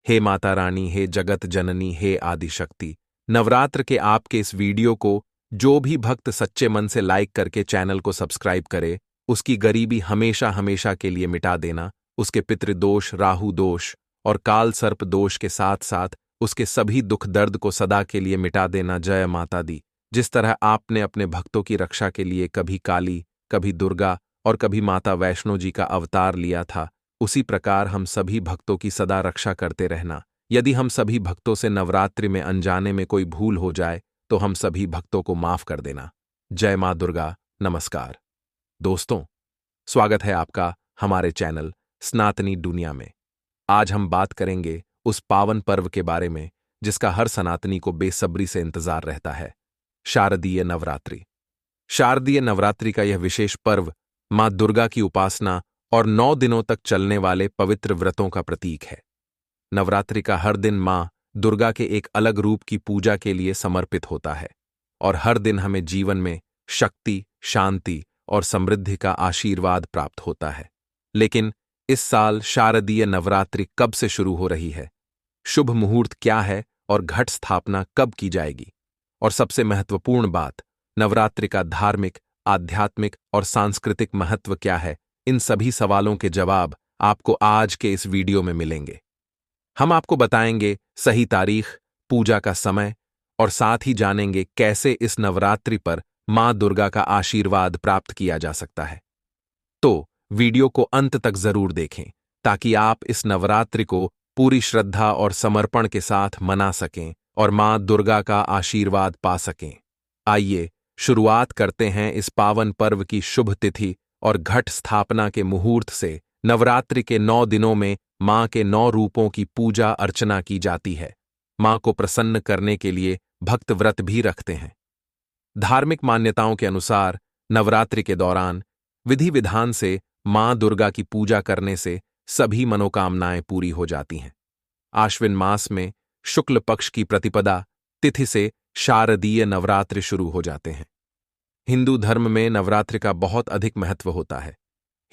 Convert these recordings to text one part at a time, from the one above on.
हे माता रानी, हे जगत जननी, हे आदिशक्ति। नवरात्र के आपके इस वीडियो को जो भी भक्त सच्चे मन से लाइक करके चैनल को सब्सक्राइब करे, उसकी गरीबी हमेशा हमेशा के लिए मिटा देना, उसके पितृदोष, राहु दोष और काल सर्प दोष के साथ साथ उसके सभी दुख दर्द को सदा के लिए मिटा देना। जय माता दी। जिस तरह आपने अपने भक्तों की रक्षा के लिए कभी काली, कभी दुर्गा और कभी माता वैष्णो जी का अवतार लिया था, उसी प्रकार हम सभी भक्तों की सदा रक्षा करते रहना। यदि हम सभी भक्तों से नवरात्रि में अनजाने में कोई भूल हो जाए तो हम सभी भक्तों को माफ कर देना। जय मां दुर्गा। नमस्कार दोस्तों, स्वागत है आपका हमारे चैनल सनातनी दुनिया में। आज हम बात करेंगे उस पावन पर्व के बारे में जिसका हर सनातनी को बेसब्री से इंतजार रहता है, शारदीय नवरात्रि। शारदीय नवरात्रि का यह विशेष पर्व मां दुर्गा की उपासना और 9 दिनों तक चलने वाले पवित्र व्रतों का प्रतीक है। नवरात्रि का हर दिन मां दुर्गा के एक अलग रूप की पूजा के लिए समर्पित होता है और हर दिन हमें जीवन में शक्ति, शांति और समृद्धि का आशीर्वाद प्राप्त होता है। लेकिन इस साल शारदीय नवरात्रि कब से शुरू हो रही है, शुभ मुहूर्त क्या है और घट स्थापना कब की जाएगी, और सबसे महत्वपूर्ण बात, नवरात्रि का धार्मिक, आध्यात्मिक और सांस्कृतिक महत्व क्या है, इन सभी सवालों के जवाब आपको आज के इस वीडियो में मिलेंगे। हम आपको बताएंगे सही तारीख, पूजा का समय और साथ ही जानेंगे कैसे इस नवरात्रि पर मां दुर्गा का आशीर्वाद प्राप्त किया जा सकता है। तो वीडियो को अंत तक जरूर देखें ताकि आप इस नवरात्रि को पूरी श्रद्धा और समर्पण के साथ मना सकें और मां दुर्गा का आशीर्वाद पा सकें। आइए शुरुआत करते हैं इस पावन पर्व की शुभ तिथि और घट स्थापना के मुहूर्त से। नवरात्रि के 9 दिनों में मां के 9 रूपों की पूजा अर्चना की जाती है। मां को प्रसन्न करने के लिए भक्त व्रत भी रखते हैं। धार्मिक मान्यताओं के अनुसार नवरात्रि के दौरान विधि विधान से मां दुर्गा की पूजा करने से सभी मनोकामनाएं पूरी हो जाती हैं। आश्विन मास में शुक्ल पक्ष की प्रतिपदा तिथि से शारदीय नवरात्रि शुरू हो जाते हैं। हिंदू धर्म में नवरात्रि का बहुत अधिक महत्व होता है।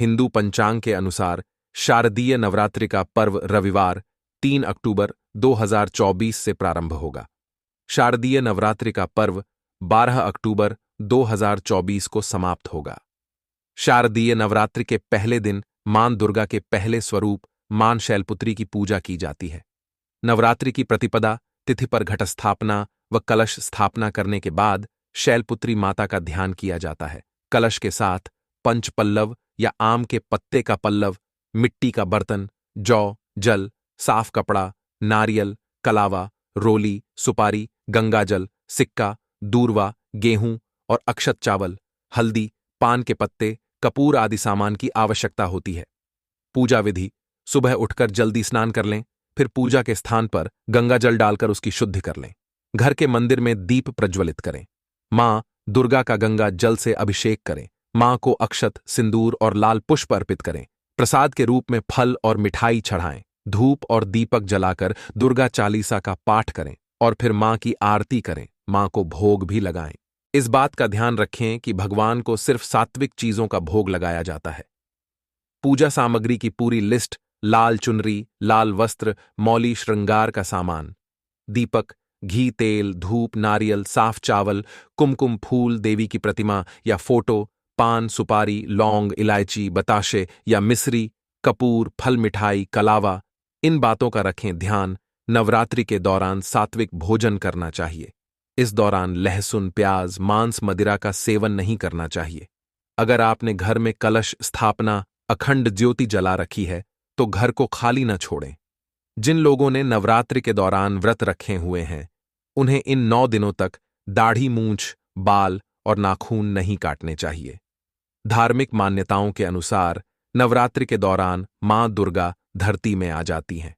हिंदू पंचांग के अनुसार शारदीय नवरात्रि का पर्व रविवार 3 अक्टूबर 2024 से प्रारंभ होगा। शारदीय नवरात्रि का पर्व 12 अक्टूबर 2024 को समाप्त होगा। शारदीय नवरात्रि के पहले दिन मां दुर्गा के पहले स्वरूप मां शैलपुत्री की पूजा की जाती है। नवरात्रि की प्रतिपदा तिथि पर घट स्थापना व कलश स्थापना करने के बाद शैलपुत्री माता का ध्यान किया जाता है। कलश के साथ पंच पल्लव या आम के पत्ते का पल्लव, मिट्टी का बर्तन, जौ, जल, साफ कपड़ा, नारियल, कलावा, रोली, सुपारी, गंगाजल, सिक्का, दूर्वा, गेहूं और अक्षत चावल, हल्दी, पान के पत्ते, कपूर आदि सामान की आवश्यकता होती है। पूजा विधि: सुबह उठकर जल्दी स्नान कर लें, फिर पूजा के स्थान पर गंगाजल डालकर उसकी शुद्धि कर लें। घर के मंदिर में दीप प्रज्वलित करें। मां दुर्गा का गंगा जल से अभिषेक करें। मां को अक्षत, सिंदूर और लाल पुष्प अर्पित करें। प्रसाद के रूप में फल और मिठाई चढ़ाएं। धूप और दीपक जलाकर दुर्गा चालीसा का पाठ करें और फिर मां की आरती करें। मां को भोग भी लगाएं। इस बात का ध्यान रखें कि भगवान को सिर्फ सात्विक चीजों का भोग लगाया जाता है। पूजा सामग्री की पूरी लिस्ट: लाल चुनरी, लाल वस्त्र, मौली श्रृंगार का सामान, दीपक, घी, तेल, धूप, नारियल, साफ चावल, कुमकुम फूल, देवी की प्रतिमा या फोटो, पान, सुपारी, लौंग, इलायची, बताशे या मिश्री, कपूर, फल, मिठाई, कलावा, इन बातों का रखें ध्यान। नवरात्रि के दौरान सात्विक भोजन करना चाहिए। इस दौरान लहसुन, प्याज, मांस, मदिरा का सेवन नहीं करना चाहिए। अगर आपने घर में कलश स्थापना, अखंड ज्योति जला रखी है तो घर को खाली न छोड़ें। जिन लोगों ने नवरात्रि के दौरान व्रत रखे हुए हैं उन्हें इन 9 दिनों तक दाढ़ी, मूंछ, बाल और नाखून नहीं काटने चाहिए। धार्मिक मान्यताओं के अनुसार नवरात्रि के दौरान मां दुर्गा धरती में आ जाती हैं।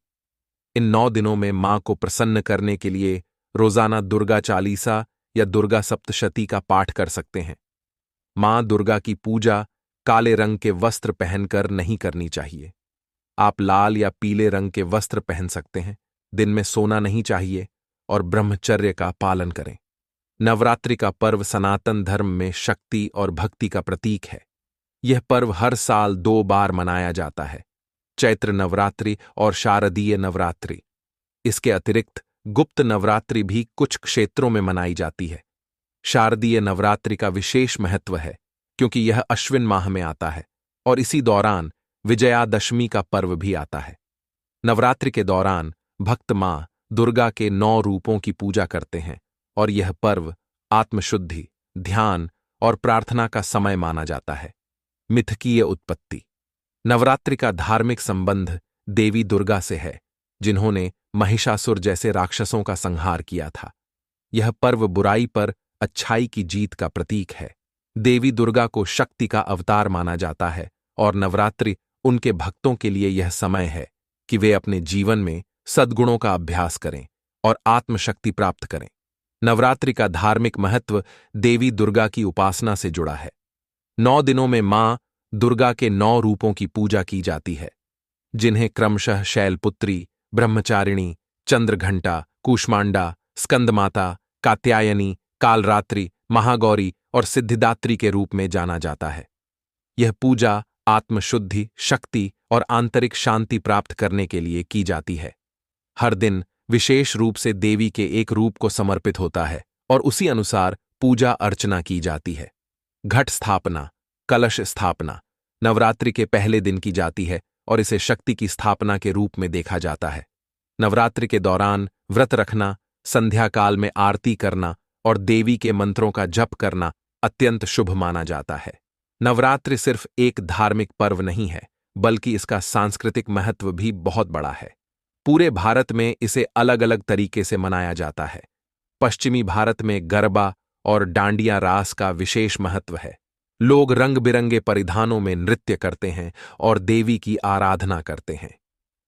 इन 9 दिनों में मां को प्रसन्न करने के लिए रोजाना दुर्गा चालीसा या दुर्गा सप्तशती का पाठ कर सकते हैं। मां दुर्गा की पूजा काले रंग के वस्त्र पहनकर नहीं करनी चाहिए। आप लाल या पीले रंग के वस्त्र पहन सकते हैं। दिन में सोना नहीं चाहिए और ब्रह्मचर्य का पालन करें। नवरात्रि का पर्व सनातन धर्म में शक्ति और भक्ति का प्रतीक है। यह पर्व हर साल 2 बार मनाया जाता है, चैत्र नवरात्रि और शारदीय नवरात्रि। इसके अतिरिक्त गुप्त नवरात्रि भी कुछ क्षेत्रों में मनाई जाती है। शारदीय नवरात्रि का विशेष महत्व है क्योंकि यह अश्विन माह में आता है और इसी दौरान विजयादशमी का पर्व भी आता है। नवरात्रि के दौरान भक्त मां दुर्गा के 9 रूपों की पूजा करते हैं और यह पर्व आत्मशुद्धि, ध्यान और प्रार्थना का समय माना जाता है। मिथकीय उत्पत्ति। नवरात्रि का धार्मिक संबंध देवी दुर्गा से है, जिन्होंने महिषासुर जैसे राक्षसों का संहार किया था। यह पर्व बुराई पर अच्छाई की जीत का प्रतीक है। देवी दुर्गा को शक्ति का अवतार माना जाता है और नवरात्रि उनके भक्तों के लिए यह समय है कि वे अपने जीवन में सद्गुणों का अभ्यास करें और आत्मशक्ति प्राप्त करें। नवरात्रि का धार्मिक महत्व देवी दुर्गा की उपासना से जुड़ा है। 9 दिनों में मां दुर्गा के 9 रूपों की पूजा की जाती है, जिन्हें क्रमशः शैलपुत्री, ब्रह्मचारिणी, चंद्रघंटा, कूष्मांडा, स्कंदमाता, कात्यायनी, कालरात्रि, महागौरी और सिद्धिदात्री के रूप में जाना जाता है। यह पूजा आत्मशुद्धि, शक्ति और आंतरिक शांति प्राप्त करने के लिए की जाती है। हर दिन विशेष रूप से देवी के एक रूप को समर्पित होता है और उसी अनुसार पूजा अर्चना की जाती है। घट स्थापना, कलश स्थापना नवरात्रि के पहले दिन की जाती है और इसे शक्ति की स्थापना के रूप में देखा जाता है। नवरात्रि के दौरान व्रत रखना, संध्या काल में आरती करना और देवी के मंत्रों का जप करना अत्यंत शुभ माना जाता है। नवरात्रि सिर्फ एक धार्मिक पर्व नहीं है, बल्कि इसका सांस्कृतिक महत्व भी बहुत बड़ा है। पूरे भारत में इसे अलग अलग तरीके से मनाया जाता है। पश्चिमी भारत में गरबा और डांडिया रास का विशेष महत्व है। लोग रंग बिरंगे परिधानों में नृत्य करते हैं और देवी की आराधना करते हैं।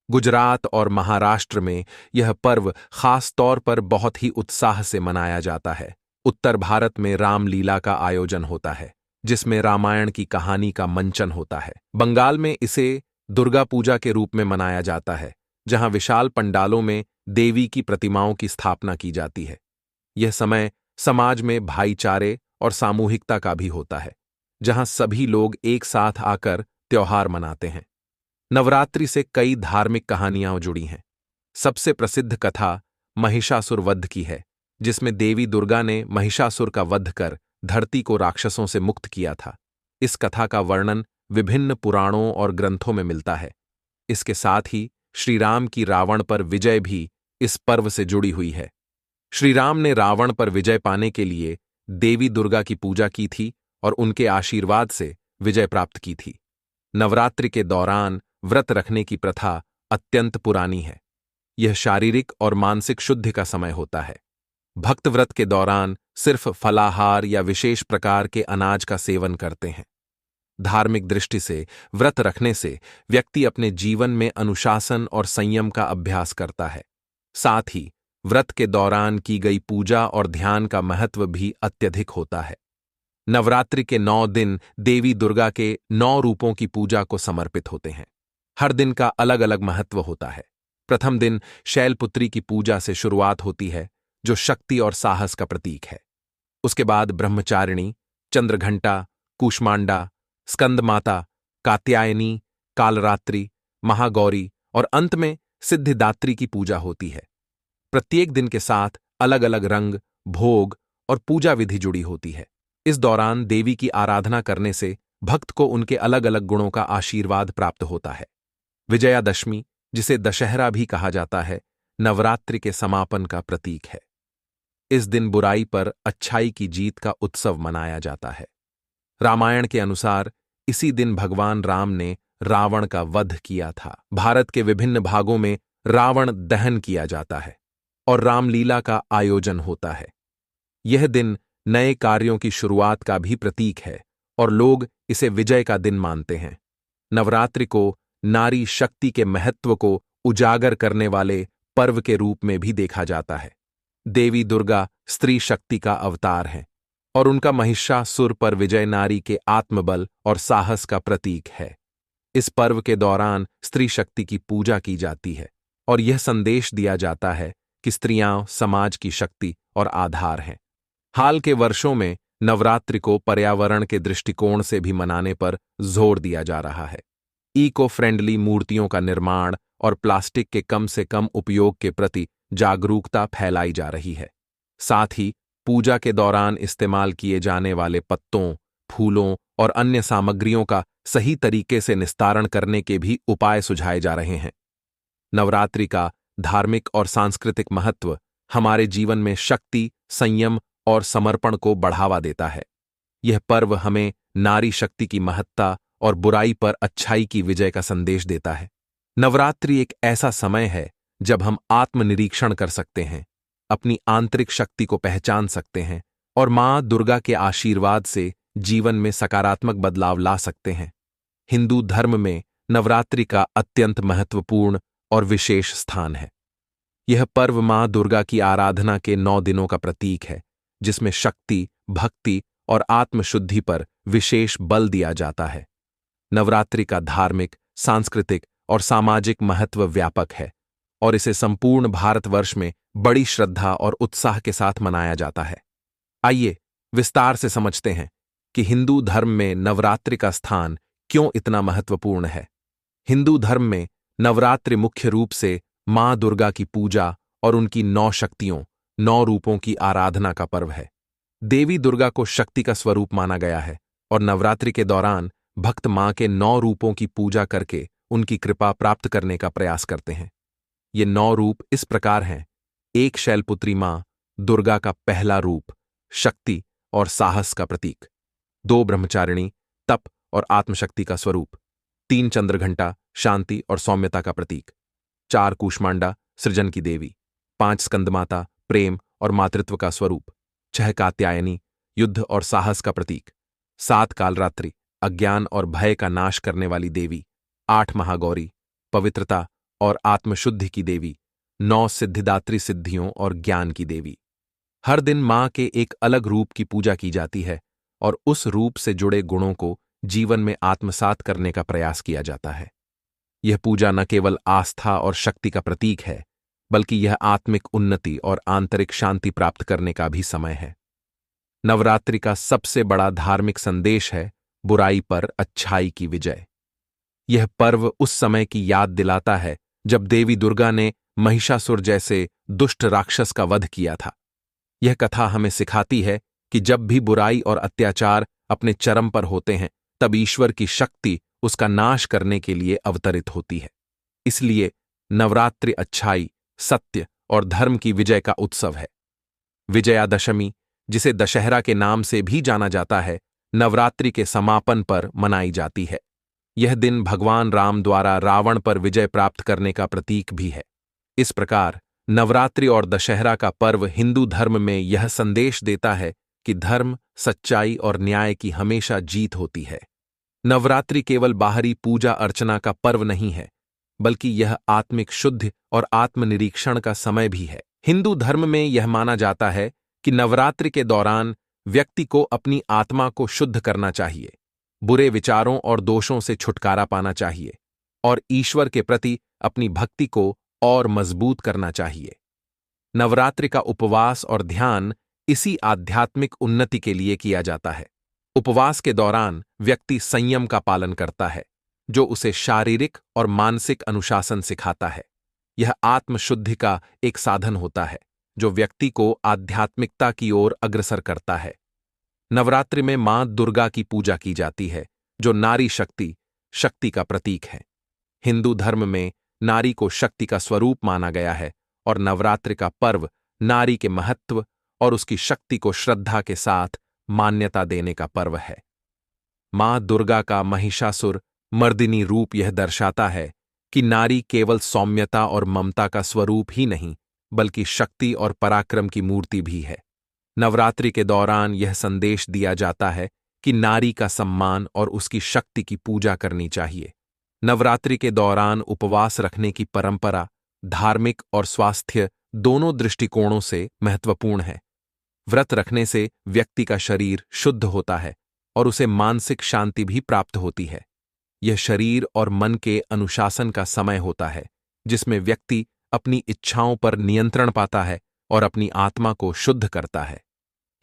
गुजरात और महाराष्ट्र में यह पर्व खास तौर पर बहुत ही उत्साह से मनाया जाता है। उत्तर भारत में रामलीला का आयोजन होता है, जिसमें रामायण की कहानी का मंचन होता है। बंगाल में इसे दुर्गा पूजा के रूप में मनाया जाता है, जहां विशाल पंडालों में देवी की प्रतिमाओं की स्थापना की जाती है। यह समय समाज में भाईचारे और सामूहिकता का भी होता है, जहां सभी लोग एक साथ आकर त्योहार मनाते हैं। नवरात्रि से कई धार्मिक कहानियां जुड़ी हैं। सबसे प्रसिद्ध कथा महिषासुर वध की है, जिसमें देवी दुर्गा ने महिषासुर का वध कर धरती को राक्षसों से मुक्त किया था। इस कथा का वर्णन विभिन्न पुराणों और ग्रंथों में मिलता है। इसके साथ ही श्री राम की रावण पर विजय भी इस पर्व से जुड़ी हुई है। श्री राम ने रावण पर विजय पाने के लिए देवी दुर्गा की पूजा की थी और उनके आशीर्वाद से विजय प्राप्त की थी। नवरात्रि के दौरान व्रत रखने की प्रथा अत्यंत पुरानी है। यह शारीरिक और मानसिक शुद्धि का समय होता है। भक्त व्रत के दौरान सिर्फ फलाहार या विशेष प्रकार के अनाज का सेवन करते हैं। धार्मिक दृष्टि से व्रत रखने से व्यक्ति अपने जीवन में अनुशासन और संयम का अभ्यास करता है। साथ ही व्रत के दौरान की गई पूजा और ध्यान का महत्व भी अत्यधिक होता है। नवरात्रि के 9 दिन देवी दुर्गा के 9 रूपों की पूजा को समर्पित होते हैं। हर दिन का अलग अलग महत्व होता है। प्रथम दिन शैलपुत्री की पूजा से शुरुआत होती है, जो शक्ति और साहस का प्रतीक है। उसके बाद ब्रह्मचारिणी, चंद्रघंटा, कूष्मांडा, स्कंदमाता, कात्यायनी, कालरात्रि, महागौरी और अंत में सिद्धिदात्री की पूजा होती है। प्रत्येक दिन के साथ अलग अलग रंग, भोग और पूजा विधि जुड़ी होती है। इस दौरान देवी की आराधना करने से भक्त को उनके अलग अलग गुणों का आशीर्वाद प्राप्त होता है। विजयादशमी, जिसे दशहरा भी कहा जाता है, नवरात्रि के समापन का प्रतीक है। इस दिन बुराई पर अच्छाई की जीत का उत्सव मनाया जाता है। रामायण के अनुसार इसी दिन भगवान राम ने रावण का वध किया था। भारत के विभिन्न भागों में रावण दहन किया जाता है और रामलीला का आयोजन होता है। यह दिन नए कार्यों की शुरुआत का भी प्रतीक है और लोग इसे विजय का दिन मानते हैं। नवरात्रि को नारी शक्ति के महत्व को उजागर करने वाले पर्व के रूप में भी देखा जाता है। देवी दुर्गा स्त्री शक्ति का अवतार हैं और उनका महिषासुर पर विजय नारी के आत्मबल और साहस का प्रतीक है। इस पर्व के दौरान स्त्री शक्ति की पूजा की जाती है और यह संदेश दिया जाता है कि स्त्रियां समाज की शक्ति और आधार हैं। हाल के वर्षों में नवरात्रि को पर्यावरण के दृष्टिकोण से भी मनाने पर जोर दिया जा रहा है। इको फ्रेंडली मूर्तियों का निर्माण और प्लास्टिक के कम से कम उपयोग के प्रति जागरूकता फैलाई जा रही है। साथ ही पूजा के दौरान इस्तेमाल किए जाने वाले पत्तों, फूलों और अन्य सामग्रियों का सही तरीके से निस्तारण करने के भी उपाय सुझाए जा रहे हैं। नवरात्रि का धार्मिक और सांस्कृतिक महत्व हमारे जीवन में शक्ति, संयम और समर्पण को बढ़ावा देता है। यह पर्व हमें नारी शक्ति की महत्ता और बुराई पर अच्छाई की विजय का संदेश देता है। नवरात्रि एक ऐसा समय है जब हम आत्मनिरीक्षण कर सकते हैं, अपनी आंतरिक शक्ति को पहचान सकते हैं और मां दुर्गा के आशीर्वाद से जीवन में सकारात्मक बदलाव ला सकते हैं। हिंदू धर्म में नवरात्रि का अत्यंत महत्वपूर्ण और विशेष स्थान है। यह पर्व मां दुर्गा की आराधना के 9 दिनों का प्रतीक है, जिसमें शक्ति, भक्ति और आत्मशुद्धि पर विशेष बल दिया जाता है। नवरात्रि का धार्मिक, सांस्कृतिक और सामाजिक महत्व व्यापक है और इसे संपूर्ण भारतवर्ष में बड़ी श्रद्धा और उत्साह के साथ मनाया जाता है। आइए विस्तार से समझते हैं कि हिंदू धर्म में नवरात्रि का स्थान क्यों इतना महत्वपूर्ण है। हिंदू धर्म में नवरात्रि मुख्य रूप से मां दुर्गा की पूजा और उनकी 9 शक्तियों, 9 रूपों की आराधना का पर्व है। देवी दुर्गा को शक्ति का स्वरूप माना गया है और नवरात्रि के दौरान भक्त मां के 9 रूपों की पूजा करके उनकी कृपा प्राप्त करने का प्रयास करते हैं। ये 9 रूप इस प्रकार हैं: एक शैलपुत्री मां, दुर्गा का पहला रूप, शक्ति और साहस का प्रतीक; 2 ब्रह्मचारिणी, तप और आत्मशक्ति का स्वरूप; 3 चंद्रघंटा, शांति और सौम्यता का प्रतीक; 4 कूष्मांडा, सृजन की देवी; 5 स्कंदमाता, प्रेम और मातृत्व का स्वरूप; 6 कात्यायनी, युद्ध और साहस का प्रतीक; 7 कालरात्रि, अज्ञान और भय का नाश करने वाली देवी; 8 महागौरी, पवित्रता और आत्मशुद्धि की देवी; 9 सिद्धिदात्री, सिद्धियों और ज्ञान की देवी। हर दिन मां के एक अलग रूप की पूजा की जाती है और उस रूप से जुड़े गुणों को जीवन में आत्मसात करने का प्रयास किया जाता है। यह पूजा न केवल आस्था और शक्ति का प्रतीक है, बल्कि यह आत्मिक उन्नति और आंतरिक शांति प्राप्त करने का भी समय है। नवरात्रि का सबसे बड़ा धार्मिक संदेश है बुराई पर अच्छाई की विजय। यह पर्व उस समय की याद दिलाता है जब देवी दुर्गा ने महिषासुर जैसे दुष्ट राक्षस का वध किया था। यह कथा हमें सिखाती है कि जब भी बुराई और अत्याचार अपने चरम पर होते हैं, तब ईश्वर की शक्ति उसका नाश करने के लिए अवतरित होती है। इसलिए नवरात्रि अच्छाई, सत्य और धर्म की विजय का उत्सव है। विजयादशमी, जिसे दशहरा के नाम से भी जाना जाता है, नवरात्रि के समापन पर मनाई जाती है। यह दिन भगवान राम द्वारा रावण पर विजय प्राप्त करने का प्रतीक भी है। इस प्रकार नवरात्रि और दशहरा का पर्व हिंदू धर्म में यह संदेश देता है कि धर्म, सच्चाई और न्याय की हमेशा जीत होती है। नवरात्रि केवल बाहरी पूजा अर्चना का पर्व नहीं है, बल्कि यह आत्मिक शुद्धि और आत्मनिरीक्षण का समय भी है। हिंदू धर्म में यह माना जाता है कि नवरात्रि के दौरान व्यक्ति को अपनी आत्मा को शुद्ध करना चाहिए, बुरे विचारों और दोषों से छुटकारा पाना चाहिए और ईश्वर के प्रति अपनी भक्ति को और मजबूत करना चाहिए। नवरात्रि का उपवास और ध्यान इसी आध्यात्मिक उन्नति के लिए किया जाता है। उपवास के दौरान व्यक्ति संयम का पालन करता है, जो उसे शारीरिक और मानसिक अनुशासन सिखाता है। यह आत्मशुद्धि का एक साधन होता है, जो व्यक्ति को आध्यात्मिकता की ओर अग्रसर करता है। नवरात्रि में मां दुर्गा की पूजा की जाती है, जो नारी शक्ति, शक्ति का प्रतीक है। हिंदू धर्म में नारी को शक्ति का स्वरूप माना गया है और नवरात्रि का पर्व नारी के महत्व और उसकी शक्ति को श्रद्धा के साथ मान्यता देने का पर्व है। मां दुर्गा का महिषासुर मर्दिनी रूप यह दर्शाता है कि नारी केवल सौम्यता और ममता का स्वरूप ही नहीं, बल्कि शक्ति और पराक्रम की मूर्ति भी है। नवरात्रि के दौरान यह संदेश दिया जाता है कि नारी का सम्मान और उसकी शक्ति की पूजा करनी चाहिए। नवरात्रि के दौरान उपवास रखने की परंपरा धार्मिक और स्वास्थ्य दोनों दृष्टिकोणों से महत्वपूर्ण है। व्रत रखने से व्यक्ति का शरीर शुद्ध होता है और उसे मानसिक शांति भी प्राप्त होती है। यह शरीर और मन के अनुशासन का समय होता है, जिसमें व्यक्ति अपनी इच्छाओं पर नियंत्रण पाता है और अपनी आत्मा को शुद्ध करता है।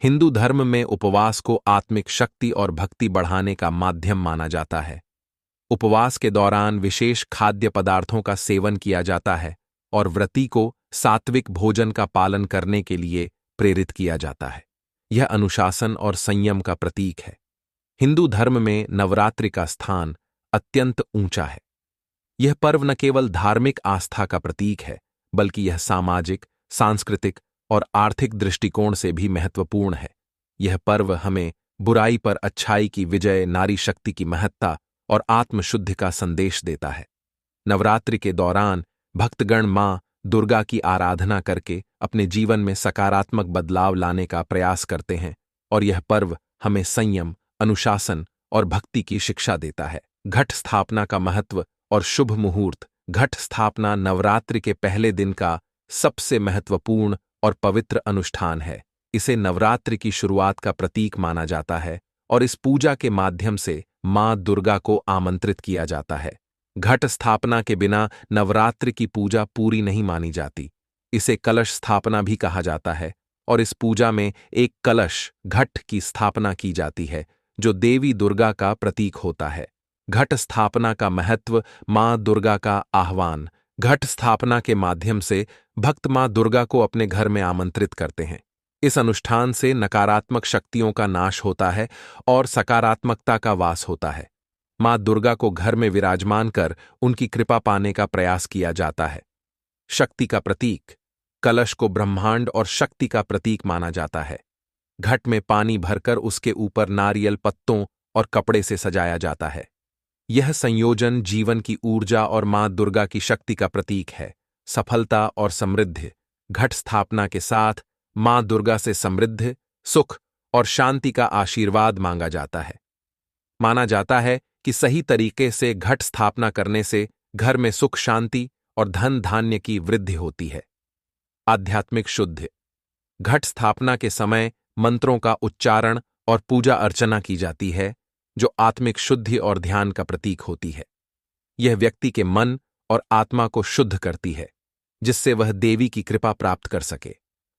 हिंदू धर्म में उपवास को आत्मिक शक्ति और भक्ति बढ़ाने का माध्यम माना जाता है। उपवास के दौरान विशेष खाद्य पदार्थों का सेवन किया जाता है और व्रती को सात्विक भोजन का पालन करने के लिए प्रेरित किया जाता है। यह अनुशासन और संयम का प्रतीक है। हिंदू धर्म में नवरात्रि का स्थान अत्यंत ऊंचा है। यह पर्व न केवल धार्मिक आस्था का प्रतीक है, बल्कि यह सामाजिक, सांस्कृतिक और आर्थिक दृष्टिकोण से भी महत्वपूर्ण है। यह पर्व हमें बुराई पर अच्छाई की विजय, नारी शक्ति की महत्ता और आत्मशुद्धि का संदेश देता है। नवरात्रि के दौरान भक्तगण मां दुर्गा की आराधना करके अपने जीवन में सकारात्मक बदलाव लाने का प्रयास करते हैं और यह पर्व हमें संयम, अनुशासन और भक्ति की शिक्षा देता है। घट स्थापना का महत्व और शुभ मुहूर्त। घट स्थापना नवरात्रि के पहले दिन का सबसे महत्वपूर्ण और पवित्र अनुष्ठान है। इसे नवरात्रि की शुरुआत का प्रतीक माना जाता है और इस पूजा के माध्यम से मां दुर्गा को आमंत्रित किया जाता है। घट स्थापना के बिना नवरात्रि की पूजा पूरी नहीं मानी जाती। इसे कलश स्थापना भी कहा जाता है और इस पूजा में एक कलश घट की स्थापना की जाती है जो देवी दुर्गा का प्रतीक होता है। घट स्थापना का महत्व। मां दुर्गा का आह्वान। घट स्थापना के माध्यम से भक्त मां दुर्गा को अपने घर में आमंत्रित करते हैं। इस अनुष्ठान से नकारात्मक शक्तियों का नाश होता है और सकारात्मकता का वास होता है। मां दुर्गा को घर में विराजमान कर उनकी कृपा पाने का प्रयास किया जाता है। शक्ति का प्रतीक। कलश को ब्रह्मांड और शक्ति का प्रतीक माना जाता है। घट में पानी भरकर उसके ऊपर नारियल पत्तों और कपड़े से सजाया जाता है। यह संयोजन जीवन की ऊर्जा और मां दुर्गा की शक्ति का प्रतीक है। सफलता और समृद्धि। घट स्थापना के साथ मां दुर्गा से समृद्धि, सुख और शांति का आशीर्वाद मांगा जाता है। माना जाता है कि सही तरीके से घट स्थापना करने से घर में सुख, शांति और धन धान्य की वृद्धि होती है। आध्यात्मिक शुद्धि। घट स्थापना के समय मंत्रों का उच्चारण और पूजा अर्चना की जाती है जो आत्मिक शुद्धि और ध्यान का प्रतीक होती है। यह व्यक्ति के मन और आत्मा को शुद्ध करती है जिससे वह देवी की कृपा प्राप्त कर सके।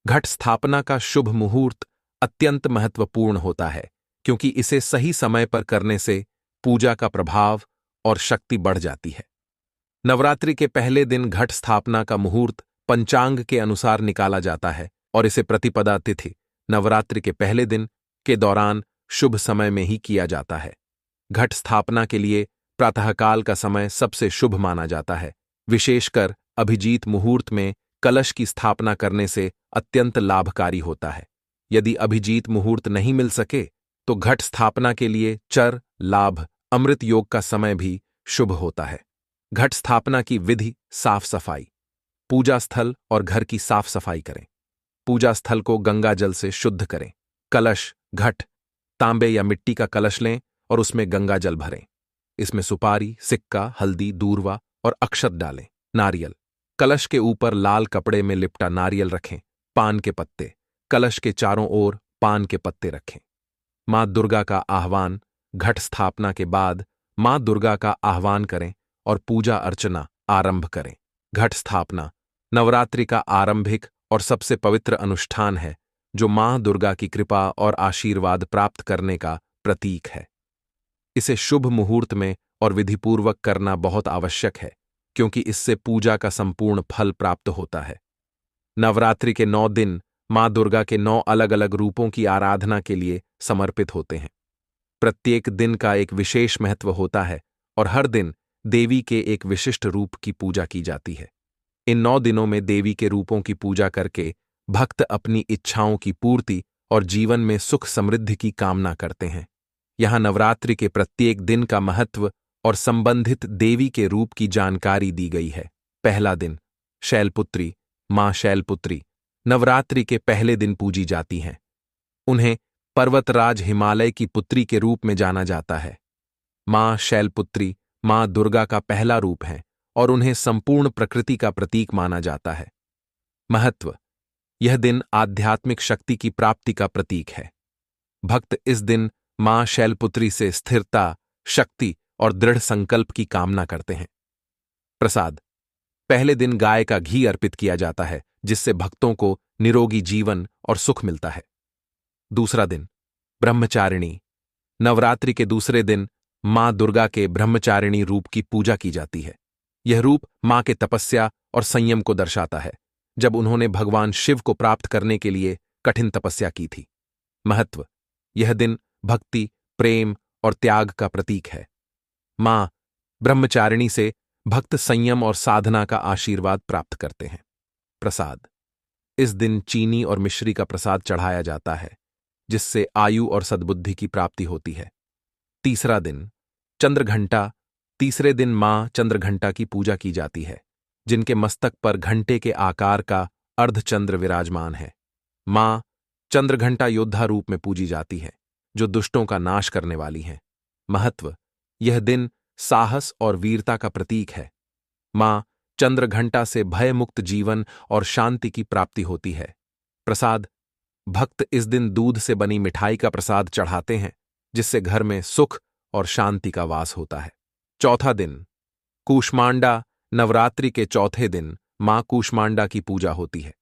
घट स्थापना का शुभ मुहूर्त अत्यंत महत्वपूर्ण होता है क्योंकि इसे सही समय पर करने से पूजा का प्रभाव और शक्ति बढ़ जाती है। नवरात्रि के पहले दिन घट स्थापना का मुहूर्त पंचांग के अनुसार निकाला जाता है और इसे प्रतिपदा तिथि नवरात्रि के पहले दिन के दौरान शुभ समय में ही किया जाता है। घट स्थापना के लिए प्रातःकाल का समय सबसे शुभ माना जाता है। विशेषकर अभिजीत मुहूर्त में कलश की स्थापना करने से अत्यंत लाभकारी होता है। यदि अभिजीत मुहूर्त नहीं मिल सके तो घट स्थापना के लिए चर, लाभ, अमृत योग का समय भी शुभ होता है। घट स्थापना की विधि। साफ सफाई। पूजा स्थल और घर की साफ सफाई करें। पूजा स्थल को गंगा जल से शुद्ध करें। कलश, घट, तांबे या मिट्टी का कलश लें और उसमें गंगा जल भरें। इसमें सुपारी, सिक्का, हल्दी, दूर्वा और अक्षत डालें। नारियल। कलश के ऊपर लाल कपड़े में लिपटा नारियल रखें। पान के पत्ते। कलश के चारों ओर पान के पत्ते रखें। मां दुर्गा का आह्वान। घट स्थापना के बाद मां दुर्गा का आह्वान करें और पूजा अर्चना आरंभ करें। घट स्थापना नवरात्रि का आरंभिक और सबसे पवित्र अनुष्ठान है जो मां दुर्गा की कृपा और आशीर्वाद प्राप्त करने का प्रतीक है। इसे शुभ मुहूर्त में और विधिपूर्वक करना बहुत आवश्यक है क्योंकि इससे पूजा का संपूर्ण फल प्राप्त होता है। नवरात्रि के 9 दिन मां दुर्गा के 9 अलग अलग रूपों की आराधना के लिए समर्पित होते हैं। प्रत्येक दिन का एक विशेष महत्व होता है और हर दिन देवी के एक विशिष्ट रूप की पूजा की जाती है। इन 9 दिनों में देवी के रूपों की पूजा करके भक्त अपनी इच्छाओं की पूर्ति और जीवन में सुख समृद्धि की कामना करते हैं। यहाँ नवरात्रि के प्रत्येक दिन का महत्व और संबंधित देवी के रूप की जानकारी दी गई है। पहला दिन। शैलपुत्री। मां शैलपुत्री नवरात्रि के पहले दिन पूजी जाती हैं। उन्हें पर्वतराज हिमालय की पुत्री के रूप में जाना जाता है। मां शैलपुत्री मां दुर्गा का पहला रूप है और उन्हें संपूर्ण प्रकृति का प्रतीक माना जाता है। महत्व। यह दिन आध्यात्मिक शक्ति की प्राप्ति का प्रतीक है। भक्त इस दिन मां शैलपुत्री से स्थिरता, शक्ति और दृढ़ संकल्प की कामना करते हैं। प्रसाद। पहले दिन गाय का घी अर्पित किया जाता है जिससे भक्तों को निरोगी जीवन और सुख मिलता है। दूसरा दिन। ब्रह्मचारिणी। नवरात्रि के दूसरे दिन मां दुर्गा के ब्रह्मचारिणी रूप की पूजा की जाती है। यह रूप मां के तपस्या और संयम को दर्शाता है, जब उन्होंने भगवान शिव को प्राप्त करने के लिए कठिन तपस्या की थी। महत्व: यह दिन भक्ति, प्रेम और त्याग का प्रतीक है। मां ब्रह्मचारिणी से भक्त संयम और साधना का आशीर्वाद प्राप्त करते हैं। प्रसाद: इस दिन चीनी और मिश्री का प्रसाद चढ़ाया जाता है, जिससे आयु और सद्बुद्धि की प्राप्ति होती है। तीसरा दिन चंद्रघंटा: तीसरे दिन मां चंद्रघंटा की पूजा की जाती है, जिनके मस्तक पर घंटे के आकार का अर्धचंद्र विराजमान है। मां चंद्रघंटा योद्धा रूप में पूजी जाती है, जो दुष्टों का नाश करने वाली हैं। महत्व: यह दिन साहस और वीरता का प्रतीक है। मां चंद्रघंटा से भयमुक्त जीवन और शांति की प्राप्ति होती है। प्रसाद: भक्त इस दिन दूध से बनी मिठाई का प्रसाद चढ़ाते हैं, जिससे घर में सुख और शांति का वास होता है। चौथा दिन कूष्मांडा: नवरात्रि के चौथे दिन मां कूष्मांडा की पूजा होती है।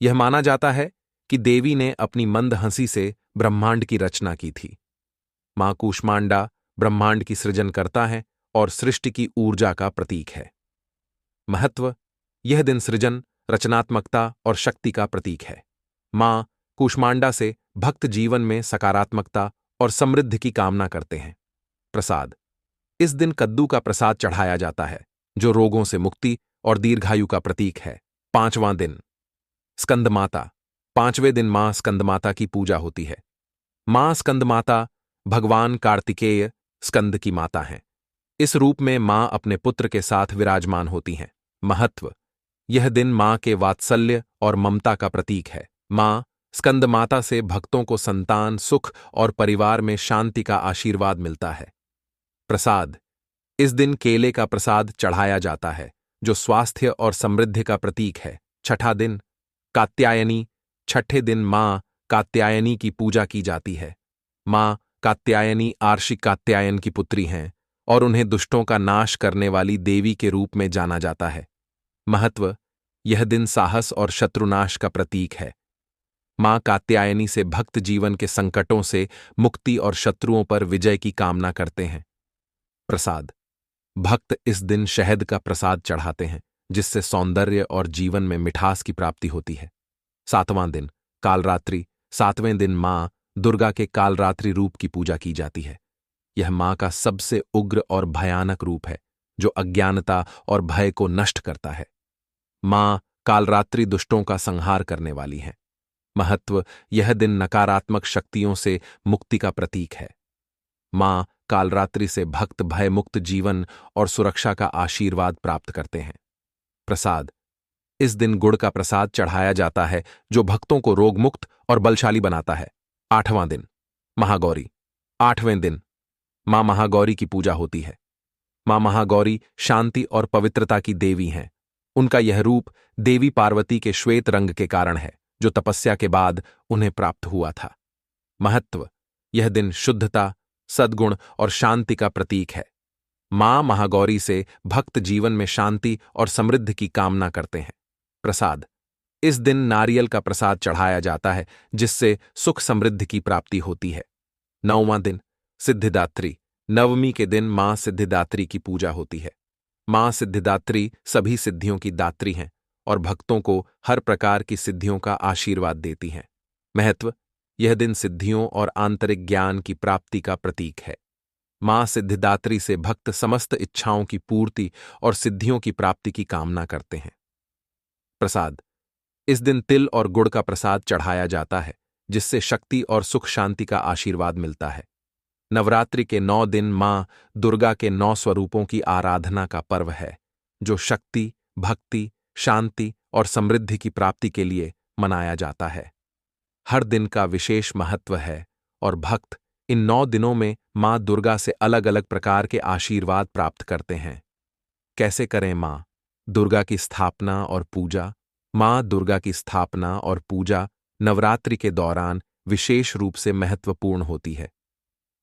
यह माना जाता है कि देवी ने अपनी मंद हंसी से ब्रह्मांड की रचना की थी। मां कूष्मांडा ब्रह्मांड की सृजन करता है और सृष्टि की ऊर्जा का प्रतीक है। महत्व: यह दिन सृजन, रचनात्मकता और शक्ति का प्रतीक है। मां कूष्मांडा से भक्त जीवन में सकारात्मकता और समृद्धि की कामना करते हैं। प्रसाद: इस दिन कद्दू का प्रसाद चढ़ाया जाता है, जो रोगों से मुक्ति और दीर्घायु का प्रतीक है। पांचवां दिन स्कंदमाता: पांचवें दिन मां स्कंदमाता की पूजा होती है। मां स्कंदमाता भगवान कार्तिकेय स्कंद की माता हैं। इस रूप में मां अपने पुत्र के साथ विराजमान होती हैं। महत्व: यह दिन मां के वात्सल्य और ममता का प्रतीक है। मां स्कंदमाता से भक्तों को संतान, सुख और परिवार में शांति का आशीर्वाद मिलता है। प्रसाद: इस दिन केले का प्रसाद चढ़ाया जाता है, जो स्वास्थ्य और समृद्धि का प्रतीक है। छठा दिन कात्यायनी: छठे दिन मां कात्यायनी की पूजा की जाती है। मां कात्यायनी आर्षि कात्यायन की पुत्री हैं और उन्हें दुष्टों का नाश करने वाली देवी के रूप में जाना जाता है। महत्व: यह दिन साहस और शत्रुनाश का प्रतीक है। मां कात्यायनी से भक्त जीवन के संकटों से मुक्ति और शत्रुओं पर विजय की कामना करते हैं। प्रसाद: भक्त इस दिन शहद का प्रसाद चढ़ाते हैं, जिससे सौंदर्य और जीवन में मिठास की प्राप्ति होती है। सातवां दिन कालरात्रि: सातवें दिन मां दुर्गा के कालरात्रि रूप की पूजा की जाती है। यह मां का सबसे उग्र और भयानक रूप है, जो अज्ञानता और भय को नष्ट करता है। मां कालरात्रि दुष्टों का संहार करने वाली है। महत्व: यह दिन नकारात्मक शक्तियों से मुक्ति का प्रतीक है। मां कालरात्रि से भक्त भय मुक्त जीवन और सुरक्षा का आशीर्वाद प्राप्त करते हैं। प्रसाद: इस दिन गुड़ का प्रसाद चढ़ाया जाता है, जो भक्तों को रोगमुक्त और बलशाली बनाता है। आठवां दिन महागौरी: आठवें दिन मां महागौरी की पूजा होती है। मां महागौरी शांति और पवित्रता की देवी हैं। उनका यह रूप देवी पार्वती के श्वेत रंग के कारण है, जो तपस्या के बाद उन्हें प्राप्त हुआ था। महत्व: यह दिन शुद्धता, सद्गुण और शांति का प्रतीक है। मां महागौरी से भक्त जीवन में शांति और समृद्धि की कामना करते हैं। प्रसाद: इस दिन नारियल का प्रसाद चढ़ाया जाता है, जिससे सुख समृद्धि की प्राप्ति होती है। नौवां दिन सिद्धिदात्री: नवमी के दिन मां सिद्धिदात्री की पूजा होती है। मां सिद्धिदात्री सभी सिद्धियों की दात्री हैं और भक्तों को हर प्रकार की सिद्धियों का आशीर्वाद देती हैं। महत्व: यह दिन सिद्धियों और आंतरिक ज्ञान की प्राप्ति का प्रतीक है। मां सिद्धिदात्री से भक्त समस्त इच्छाओं की पूर्ति और सिद्धियों की प्राप्ति की कामना करते हैं। प्रसाद: इस दिन तिल और गुड़ का प्रसाद चढ़ाया जाता है, जिससे शक्ति और सुख शांति का आशीर्वाद मिलता है। नवरात्रि के 9 दिन मां दुर्गा के 9 स्वरूपों की आराधना का पर्व है, जो शक्ति, भक्ति, शांति और समृद्धि की प्राप्ति के लिए मनाया जाता है। हर दिन का विशेष महत्व है और भक्त इन 9 दिनों में मां दुर्गा से अलग अलग प्रकार के आशीर्वाद प्राप्त करते हैं। कैसे करें मां दुर्गा की स्थापना और पूजा? मां दुर्गा की स्थापना और पूजा नवरात्रि के दौरान विशेष रूप से महत्वपूर्ण होती है।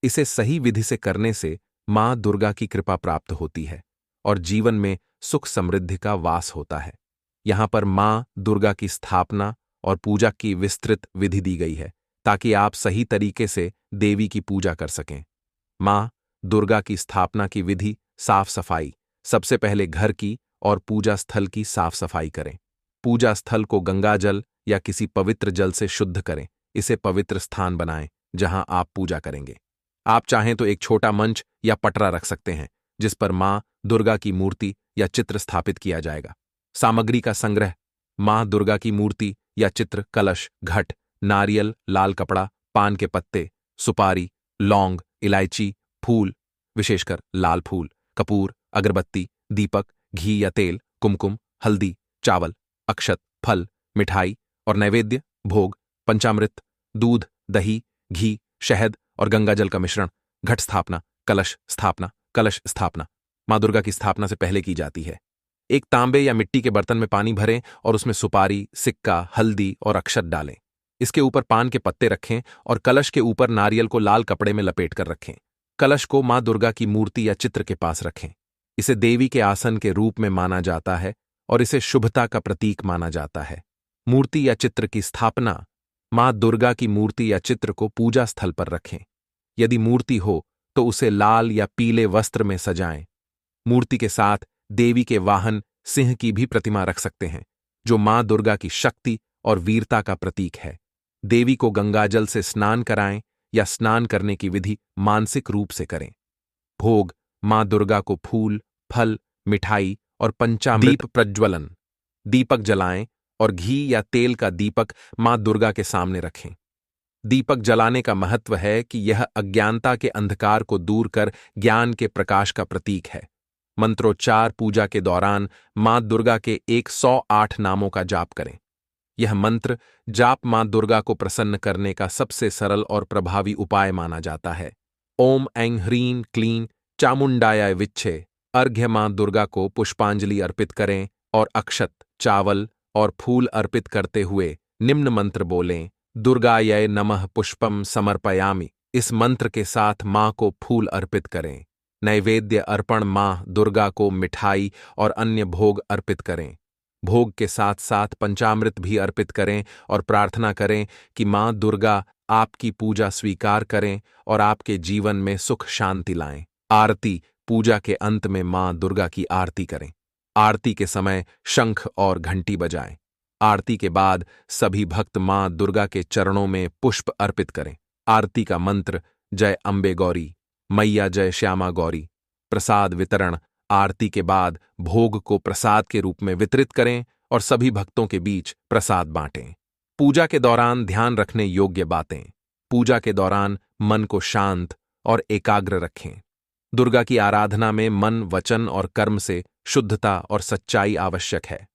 इसे सही विधि से करने से मां दुर्गा की कृपा प्राप्त होती है और जीवन में सुख समृद्धि का वास होता है। यहां पर मां दुर्गा की स्थापना और पूजा की विस्तृत विधि दी गई है, ताकि आप सही तरीके से देवी की पूजा कर सकें। मां दुर्गा की स्थापना की विधि। साफ सफाई। सबसे पहले घर की और पूजा स्थल की साफ सफाई करें। पूजा स्थल को गंगाजल या किसी पवित्र जल से शुद्ध करें। इसे पवित्र स्थान बनाएं जहां आप पूजा करेंगे। आप चाहें तो एक छोटा मंच या पटरा रख सकते हैं जिस पर मां दुर्गा की मूर्ति या चित्र स्थापित किया जाएगा। सामग्री का संग्रह। मां दुर्गा की मूर्ति या चित्र, कलश, घट, नारियल, लाल कपड़ा, पान के पत्ते, सुपारी, लौंग, इलायची, फूल, विशेषकर लाल फूल, कपूर, अगरबत्ती, दीपक, घी या तेल, कुमकुम, हल्दी, चावल, अक्षत, फल, मिठाई और नैवेद्य, भोग, पंचामृत, दूध, दही, घी, शहद और गंगाजल का मिश्रण। घट स्थापना, कलश स्थापना। कलश स्थापना मां दुर्गा की स्थापना से पहले की जाती है। एक तांबे या मिट्टी के बर्तन में पानी भरें और उसमें सुपारी, सिक्का, हल्दी और अक्षत डालें। इसके ऊपर पान के पत्ते रखें और कलश के ऊपर नारियल को लाल कपड़े में लपेट कर रखें। कलश को मां दुर्गा की मूर्ति या चित्र के पास रखें। इसे देवी के आसन के रूप में माना जाता है और इसे शुभता का प्रतीक माना जाता है। मूर्ति या चित्र की स्थापना। मां दुर्गा की मूर्ति या चित्र को पूजा स्थल पर रखें। यदि मूर्ति हो तो उसे लाल या पीले वस्त्र में सजाएं। मूर्ति के साथ देवी के वाहन सिंह की भी प्रतिमा रख सकते हैं, जो मां दुर्गा की शक्ति और वीरता का प्रतीक है। देवी को गंगाजल से स्नान कराएं या स्नान करने की विधि मानसिक रूप से करें। भोग। मां दुर्गा को फूल, फल, मिठाई और पंचामृत। दीप प्रज्वलन। दीपक जलाएं और घी या तेल का दीपक मां दुर्गा के सामने रखें। दीपक जलाने का महत्व है कि यह अज्ञानता के अंधकार को दूर कर ज्ञान के प्रकाश का प्रतीक है। मंत्रोच्चार। पूजा के दौरान मां दुर्गा के 108 नामों का जाप करें। यह मंत्र जाप मां दुर्गा को प्रसन्न करने का सबसे सरल और प्रभावी उपाय माना जाता है। ओम ऐं ह्रीं क्लीं चामुंडाय विच्छे। अर्घ्य। मां दुर्गा को पुष्पांजलि अर्पित करें और अक्षत, चावल और फूल अर्पित करते हुए निम्न मंत्र बोलें। दुर्गायै नमः पुष्पम समर्पयामि। इस मंत्र के साथ मां को फूल अर्पित करें। नैवेद्य अर्पण। मां दुर्गा को मिठाई और अन्य भोग अर्पित करें। भोग के साथ साथ पंचामृत भी अर्पित करें और प्रार्थना करें कि मां दुर्गा आपकी पूजा स्वीकार करें और आपके जीवन में सुख शांति लाएं। आरती। पूजा के अंत में मां दुर्गा की आरती करें। आरती के समय शंख और घंटी बजाएं। आरती के बाद सभी भक्त मां दुर्गा के चरणों में पुष्प अर्पित करें। आरती का मंत्र। जय अम्बे गौरी, मैया जय श्यामा गौरी। प्रसाद वितरण। आरती के बाद भोग को प्रसाद के रूप में वितरित करें और सभी भक्तों के बीच प्रसाद बांटें। पूजा के दौरान ध्यान रखने योग्य बातें। पूजा के दौरान मन को शांत और एकाग्र रखें। दुर्गा की आराधना में मन, वचन और कर्म से शुद्धता और सच्चाई आवश्यक है।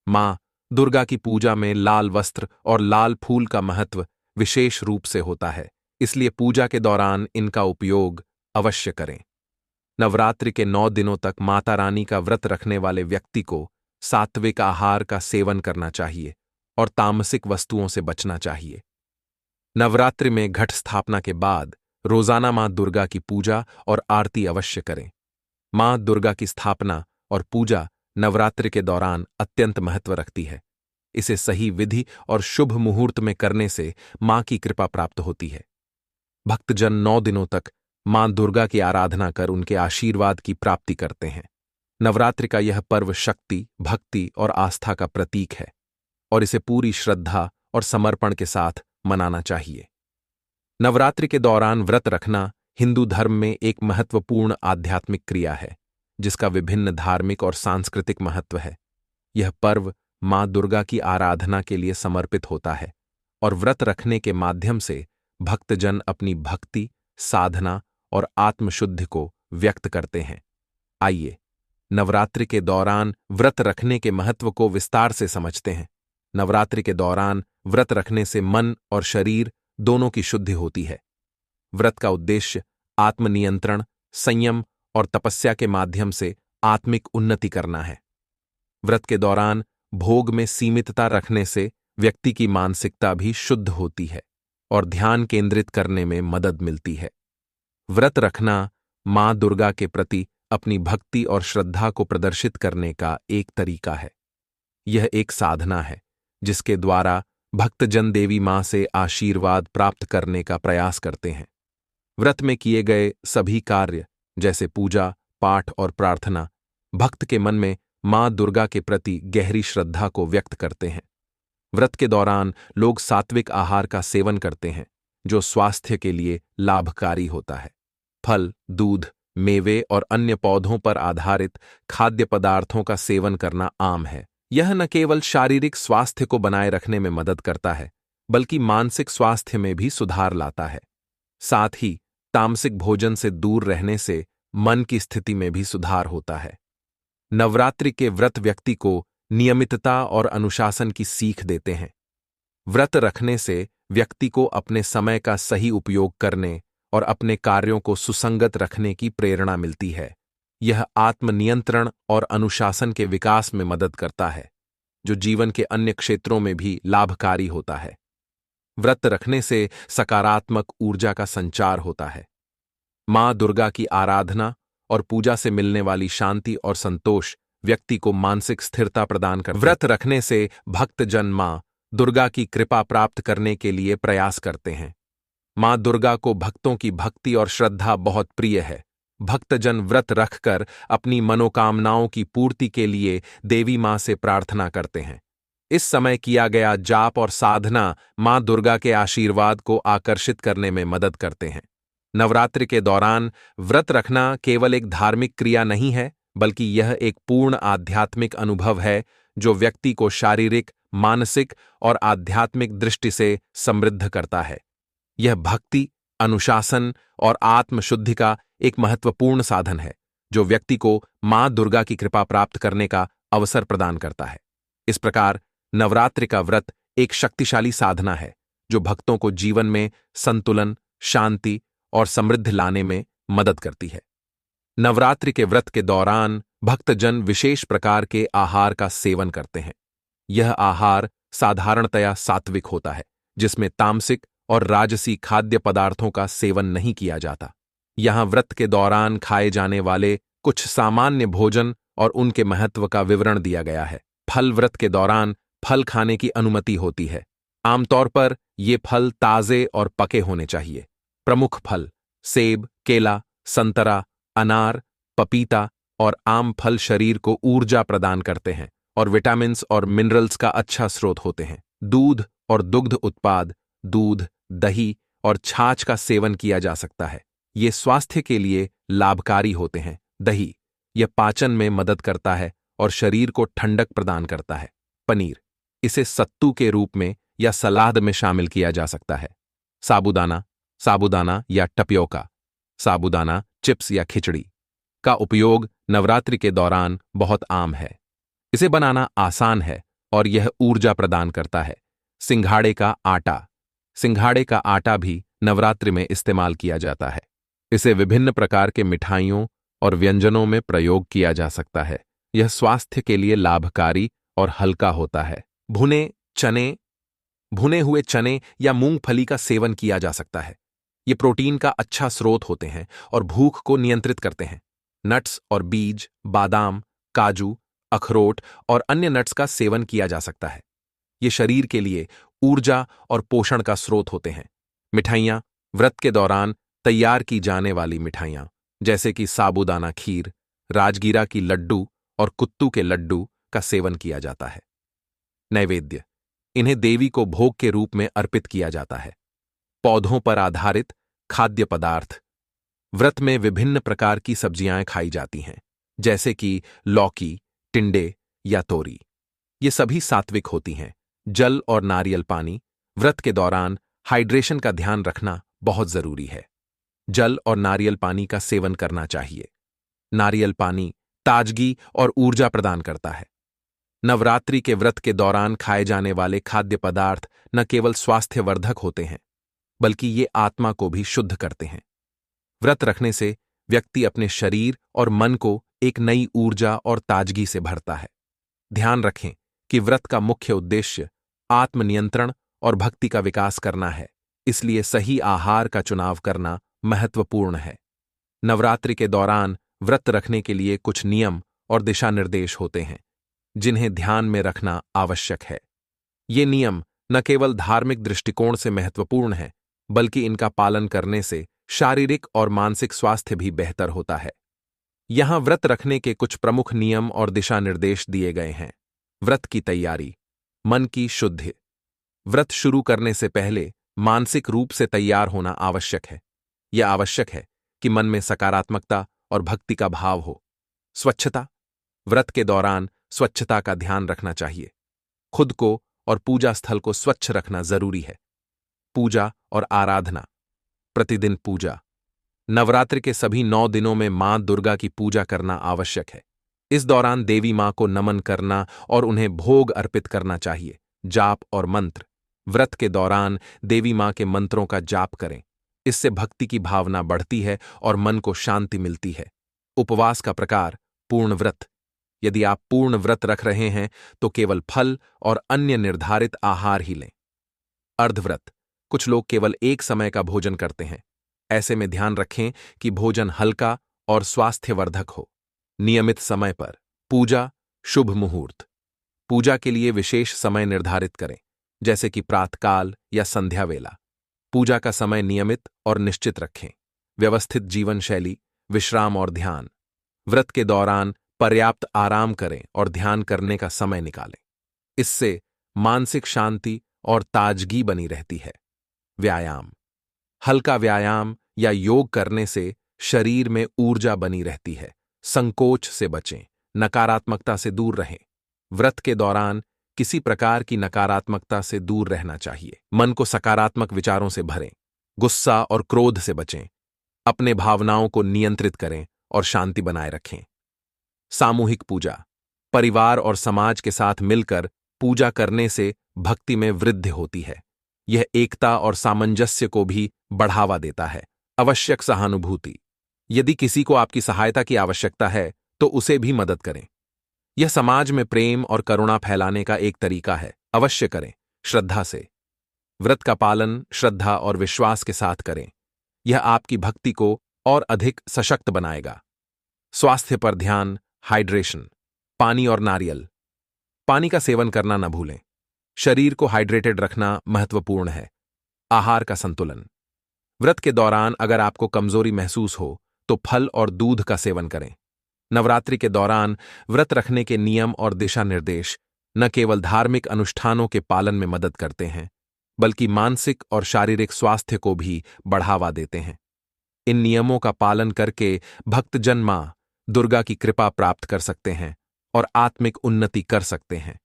मां दुर्गा की पूजा में लाल वस्त्र और लाल फूल का महत्व विशेष रूप से होता है, इसलिए पूजा के दौरान इनका उपयोग अवश्य करें। नवरात्रि के 9 दिनों तक माता रानी का व्रत रखने वाले व्यक्ति को सात्विक आहार का सेवन करना चाहिए और तामसिक वस्तुओं से बचना चाहिए। नवरात्रि में घट स्थापना के बाद रोजाना मां दुर्गा की पूजा और आरती अवश्य करें। मां दुर्गा की स्थापना और पूजा नवरात्रि के दौरान अत्यंत महत्व रखती है। इसे सही विधि और शुभ मुहूर्त में करने से मां की कृपा प्राप्त होती है। भक्तजन 9 दिनों तक मां दुर्गा की आराधना कर उनके आशीर्वाद की प्राप्ति करते हैं। नवरात्रि का यह पर्व शक्ति, भक्ति और आस्था का प्रतीक है और इसे पूरी श्रद्धा और समर्पण के साथ मनाना चाहिए। नवरात्रि के दौरान व्रत रखना हिंदू धर्म में एक महत्वपूर्ण आध्यात्मिक क्रिया है, जिसका विभिन्न धार्मिक और सांस्कृतिक महत्व है। यह पर्व मां दुर्गा की आराधना के लिए समर्पित होता है और व्रत रखने के माध्यम से भक्तजन अपनी भक्ति, साधना और आत्मशुद्धि को व्यक्त करते हैं। आइए नवरात्रि के दौरान व्रत रखने के महत्व को विस्तार से समझते हैं। नवरात्रि के दौरान व्रत रखने से मन और शरीर दोनों की शुद्धि होती है। व्रत का उद्देश्य आत्मनियंत्रण, संयम और तपस्या के माध्यम से आत्मिक उन्नति करना है। व्रत के दौरान भोग में सीमितता रखने से व्यक्ति की मानसिकता भी शुद्ध होती है और ध्यान केंद्रित करने में मदद मिलती है। व्रत रखना मां दुर्गा के प्रति अपनी भक्ति और श्रद्धा को प्रदर्शित करने का एक तरीका है। यह एक साधना है जिसके द्वारा भक्तजन देवी मां से आशीर्वाद प्राप्त करने का प्रयास करते हैं। व्रत में किए गए सभी कार्य जैसे पूजा, पाठ और प्रार्थना, भक्त के मन में मां दुर्गा के प्रति गहरी श्रद्धा को व्यक्त करते हैं। व्रत के दौरान लोग सात्विक आहार का सेवन करते हैं, जो स्वास्थ्य के लिए लाभकारी होता है। फल, दूध, मेवे और अन्य पौधों पर आधारित खाद्य पदार्थों का सेवन करना आम है। यह न केवल शारीरिक स्वास्थ्य को बनाए रखने में मदद करता है, बल्कि मानसिक स्वास्थ्य में भी सुधार लाता है। साथ ही तामसिक भोजन से दूर रहने से मन की स्थिति में भी सुधार होता है। नवरात्रि के व्रत व्यक्ति को नियमितता और अनुशासन की सीख देते हैं। व्रत रखने से व्यक्ति को अपने समय का सही उपयोग करने और अपने कार्यों को सुसंगत रखने की प्रेरणा मिलती है। यह आत्मनियंत्रण और अनुशासन के विकास में मदद करता है, जो जीवन के अन्य क्षेत्रों में भी लाभकारी होता है। व्रत रखने से सकारात्मक ऊर्जा का संचार होता है। मां दुर्गा की आराधना और पूजा से मिलने वाली शांति और संतोष व्यक्ति को मानसिक स्थिरता प्रदान कर। व्रत रखने से भक्तजन मां दुर्गा की कृपा प्राप्त करने के लिए प्रयास करते हैं। मां दुर्गा को भक्तों की भक्ति और श्रद्धा बहुत प्रिय है। भक्तजन व्रत रखकर अपनी मनोकामनाओं की पूर्ति के लिए देवी मां से प्रार्थना करते हैं। इस समय किया गया जाप और साधना मां दुर्गा के आशीर्वाद को आकर्षित करने में मदद करते हैं। नवरात्रि के दौरान व्रत रखना केवल एक धार्मिक क्रिया नहीं है, बल्कि यह एक पूर्ण आध्यात्मिक अनुभव है, जो व्यक्ति को शारीरिक, मानसिक और आध्यात्मिक दृष्टि से समृद्ध करता है। यह भक्ति, अनुशासन और आत्मशुद्धि का एक महत्वपूर्ण साधन है, जो व्यक्ति को मां दुर्गा की कृपा प्राप्त करने का अवसर प्रदान करता है। इस प्रकार नवरात्रि का व्रत एक शक्तिशाली साधना है, जो भक्तों को जीवन में संतुलन, शांति और समृद्धि लाने में मदद करती है। नवरात्रि के व्रत के दौरान भक्तजन विशेष प्रकार के आहार का सेवन करते हैं। यह आहार साधारणतया सात्विक होता है, जिसमें तामसिक और राजसी खाद्य पदार्थों का सेवन नहीं किया जाता। यहाँ व्रत के दौरान खाए जाने वाले कुछ सामान्य भोजन और उनके महत्व का विवरण दिया गया है। फल, व्रत के दौरान फल खाने की अनुमति होती है। आमतौर पर ये फल ताजे और पके होने चाहिए। प्रमुख फल सेब, केला, संतरा, अनार, पपीता और आम फल शरीर को ऊर्जा प्रदान करते हैं और विटामिन्स और मिनरल्स का अच्छा स्रोत होते हैं। दूध और दुग्ध उत्पाद, दूध, दही और छाछ का सेवन किया जा सकता है। ये स्वास्थ्य के लिए लाभकारी होते हैं। दही, यह पाचन में मदद करता है और शरीर को ठंडक प्रदान करता है। पनीर, इसे सत्तू के रूप में या सलाद में शामिल किया जा सकता है। साबूदाना, साबूदाना या टपियोका, साबूदाना चिप्स या खिचड़ी का उपयोग नवरात्रि के दौरान बहुत आम है। इसे बनाना आसान है और यह ऊर्जा प्रदान करता है। सिंघाड़े का आटा, सिंघाड़े का आटा भी नवरात्रि में इस्तेमाल किया जाता है। इसे विभिन्न प्रकार के मिठाइयों और व्यंजनों में प्रयोग किया जा सकता है। यह स्वास्थ्य के लिए लाभकारी और हल्का होता है। भुने हुए चने या मूंगफली का सेवन किया जा सकता है। ये प्रोटीन का अच्छा स्रोत होते हैं और भूख को नियंत्रित करते हैं। नट्स और बीज, बादाम, काजू, अखरोट और अन्य नट्स का सेवन किया जा सकता है। ये शरीर के लिए ऊर्जा और पोषण का स्रोत होते हैं। मिठाइयाँ, व्रत के दौरान तैयार की जाने वाली मिठाइयाँ, जैसे कि साबूदाना खीर, राजगीरा की लड्डू और कुत्तू के लड्डू का सेवन किया जाता है। नैवेद्य, इन्हें देवी को भोग के रूप में अर्पित किया जाता है। पौधों पर आधारित खाद्य पदार्थ, व्रत में विभिन्न प्रकार की सब्जियां खाई जाती हैं, जैसे कि लौकी, टिंडे या तोरी। ये सभी सात्विक होती हैं। जल और नारियल पानी, व्रत के दौरान हाइड्रेशन का ध्यान रखना बहुत जरूरी है। जल और नारियल पानी का सेवन करना चाहिए। नारियल पानी ताजगी और ऊर्जा प्रदान करता है। नवरात्रि के व्रत के दौरान खाए जाने वाले खाद्य पदार्थ न केवल स्वास्थ्यवर्धक होते हैं, बल्कि ये आत्मा को भी शुद्ध करते हैं। व्रत रखने से व्यक्ति अपने शरीर और मन को एक नई ऊर्जा और ताजगी से भरता है। ध्यान रखें कि व्रत का मुख्य उद्देश्य आत्मनियंत्रण और भक्ति का विकास करना है, इसलिए सही आहार का चुनाव करना महत्वपूर्ण है। नवरात्रि के दौरान व्रत रखने के लिए कुछ नियम और दिशा निर्देश होते हैं, जिन्हें ध्यान में रखना आवश्यक है। ये नियम न केवल धार्मिक दृष्टिकोण से महत्वपूर्ण हैं, बल्कि इनका पालन करने से शारीरिक और मानसिक स्वास्थ्य भी बेहतर होता है। यहां व्रत रखने के कुछ प्रमुख नियम और दिशा निर्देश दिए गए हैं। व्रत की तैयारी। मन की शुद्धि। व्रत शुरू करने से पहले मानसिक रूप से तैयार होना आवश्यक है। यह आवश्यक है कि मन में सकारात्मकता और भक्ति का भाव हो। स्वच्छता। व्रत के दौरान स्वच्छता का ध्यान रखना चाहिए। खुद को और पूजा स्थल को स्वच्छ रखना जरूरी है। पूजा और आराधना। प्रतिदिन पूजा। नवरात्रि के सभी 9 दिनों में मां दुर्गा की पूजा करना आवश्यक है। इस दौरान देवी मां को नमन करना और उन्हें भोग अर्पित करना चाहिए। जाप और मंत्र। व्रत के दौरान देवी मां के मंत्रों का जाप करें। इससे भक्ति की भावना बढ़ती है और मन को शांति मिलती है। उपवास का प्रकार। पूर्ण व्रत। यदि आप पूर्ण व्रत रख रहे हैं तो केवल फल और अन्य निर्धारित आहार ही लें। अर्धव्रत। कुछ लोग केवल एक समय का भोजन करते हैं। ऐसे में ध्यान रखें कि भोजन हल्का और स्वास्थ्यवर्धक हो। नियमित समय पर। पूजा, शुभ मुहूर्त। पूजा के लिए विशेष समय निर्धारित करें, जैसे कि प्रातःकाल या संध्या वेला। पूजा का समय नियमित और निश्चित रखें। व्यवस्थित जीवन शैली, विश्राम और ध्यान। व्रत के दौरान पर्याप्त आराम करें और ध्यान करने का समय निकालें। इससे मानसिक शांति और ताजगी बनी रहती है। व्यायाम। हल्का व्यायाम या योग करने से शरीर में ऊर्जा बनी रहती है। संकोच से बचें, नकारात्मकता से दूर रहें। व्रत के दौरान किसी प्रकार की नकारात्मकता से दूर रहना चाहिए। मन को सकारात्मक विचारों से भरें। गुस्सा और क्रोध से बचें। अपने भावनाओं को नियंत्रित करें और शांति बनाए रखें। सामूहिक पूजा। परिवार और समाज के साथ मिलकर पूजा करने से भक्ति में वृद्धि होती है। यह एकता और सामंजस्य को भी बढ़ावा देता है। आवश्यक सहानुभूति। यदि किसी को आपकी सहायता की आवश्यकता है तो उसे भी मदद करें। यह समाज में प्रेम और करुणा फैलाने का एक तरीका है। अवश्य करें, श्रद्धा से। व्रत का पालन श्रद्धा और विश्वास के साथ करें। यह आपकी भक्ति को और अधिक सशक्त बनाएगा। स्वास्थ्य पर ध्यान। हाइड्रेशन। पानी और नारियल। पानी का सेवन करना न भूलें। शरीर को हाइड्रेटेड रखना महत्वपूर्ण है। आहार का संतुलन। व्रत के दौरान अगर आपको कमजोरी महसूस हो तो फल और दूध का सेवन करें। नवरात्रि के दौरान व्रत रखने के नियम और दिशा निर्देश न केवल धार्मिक अनुष्ठानों के पालन में मदद करते हैं, बल्कि मानसिक और शारीरिक स्वास्थ्य को भी बढ़ावा देते हैं। इन नियमों का पालन करके भक्तजन मां दुर्गा की कृपा प्राप्त कर सकते हैं और आत्मिक उन्नति कर सकते हैं।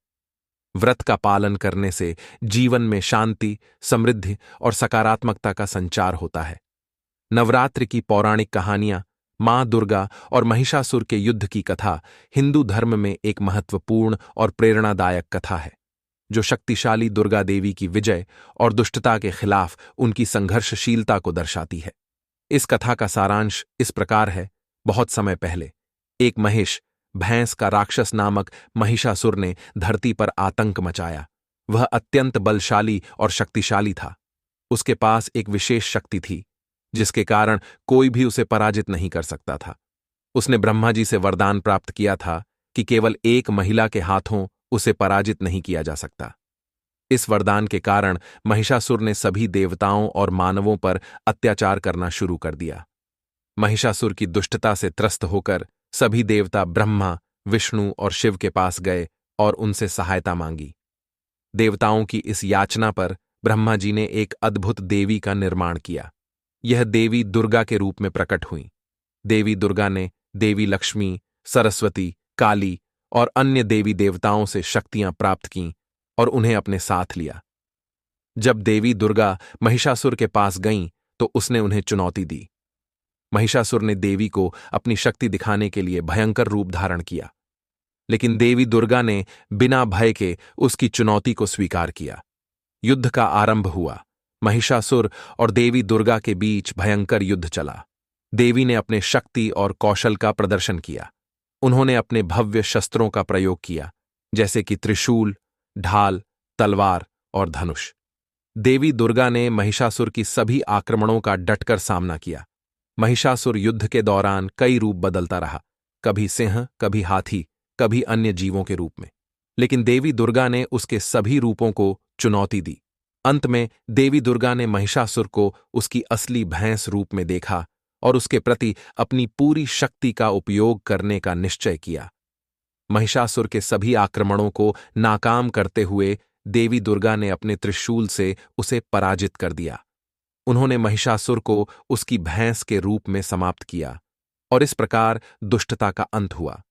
व्रत का पालन करने से जीवन में शांति, समृद्धि और सकारात्मकता का संचार होता है। नवरात्रि की पौराणिक कहानियां, मां दुर्गा और महिषासुर के युद्ध की कथा हिंदू धर्म में एक महत्वपूर्ण और प्रेरणादायक कथा है, जो शक्तिशाली दुर्गा देवी की विजय और दुष्टता के खिलाफ उनकी संघर्षशीलता को दर्शाती है। इस कथा का सारांश इस प्रकार है। बहुत समय पहले एक महिष, भैंस का राक्षस नामक महिषासुर ने धरती पर आतंक मचाया। वह अत्यंत बलशाली और शक्तिशाली था। उसके पास एक विशेष शक्ति थी, जिसके कारण कोई भी उसे पराजित नहीं कर सकता था। उसने ब्रह्मा जी से वरदान प्राप्त किया था कि केवल एक महिला के हाथों उसे पराजित नहीं किया जा सकता। इस वरदान के कारण महिषासुर ने सभी देवताओं और मानवों पर अत्याचार करना शुरू कर दिया। महिषासुर की दुष्टता से त्रस्त होकर सभी देवता ब्रह्मा, विष्णु और शिव के पास गए और उनसे सहायता मांगी। देवताओं की इस याचना पर ब्रह्मा जी ने एक अद्भुत देवी का निर्माण किया। यह देवी दुर्गा के रूप में प्रकट हुई। देवी दुर्गा ने देवी लक्ष्मी, सरस्वती, काली और अन्य देवी देवताओं से शक्तियां प्राप्त कीं और उन्हें अपने साथ लिया। जब देवी दुर्गा महिषासुर के पास गईं तो उसने उन्हें चुनौती दी। महिषासुर ने देवी को अपनी शक्ति दिखाने के लिए भयंकर रूप धारण किया, लेकिन देवी दुर्गा ने बिना भय के उसकी चुनौती को स्वीकार किया। युद्ध का आरंभ हुआ। महिषासुर और देवी दुर्गा के बीच भयंकर युद्ध चला। देवी ने अपने शक्ति और कौशल का प्रदर्शन किया। उन्होंने अपने भव्य शस्त्रों का प्रयोग किया, जैसे कि त्रिशूल, ढाल, तलवार और धनुष। देवी दुर्गा ने महिषासुर की सभी आक्रमणों का डटकर सामना किया। महिषासुर युद्ध के दौरान कई रूप बदलता रहा, कभी सिंह, कभी हाथी, कभी अन्य जीवों के रूप में, लेकिन देवी दुर्गा ने उसके सभी रूपों को चुनौती दी। अंत में देवी दुर्गा ने महिषासुर को उसकी असली भैंस रूप में देखा और उसके प्रति अपनी पूरी शक्ति का उपयोग करने का निश्चय किया। महिषासुर के सभी आक्रमणों को नाकाम करते हुए देवी दुर्गा ने अपने त्रिशूल से उसे पराजित कर दिया। उन्होंने महिषासुर को उसकी भैंस के रूप में समाप्त किया और इस प्रकार दुष्टता का अंत हुआ।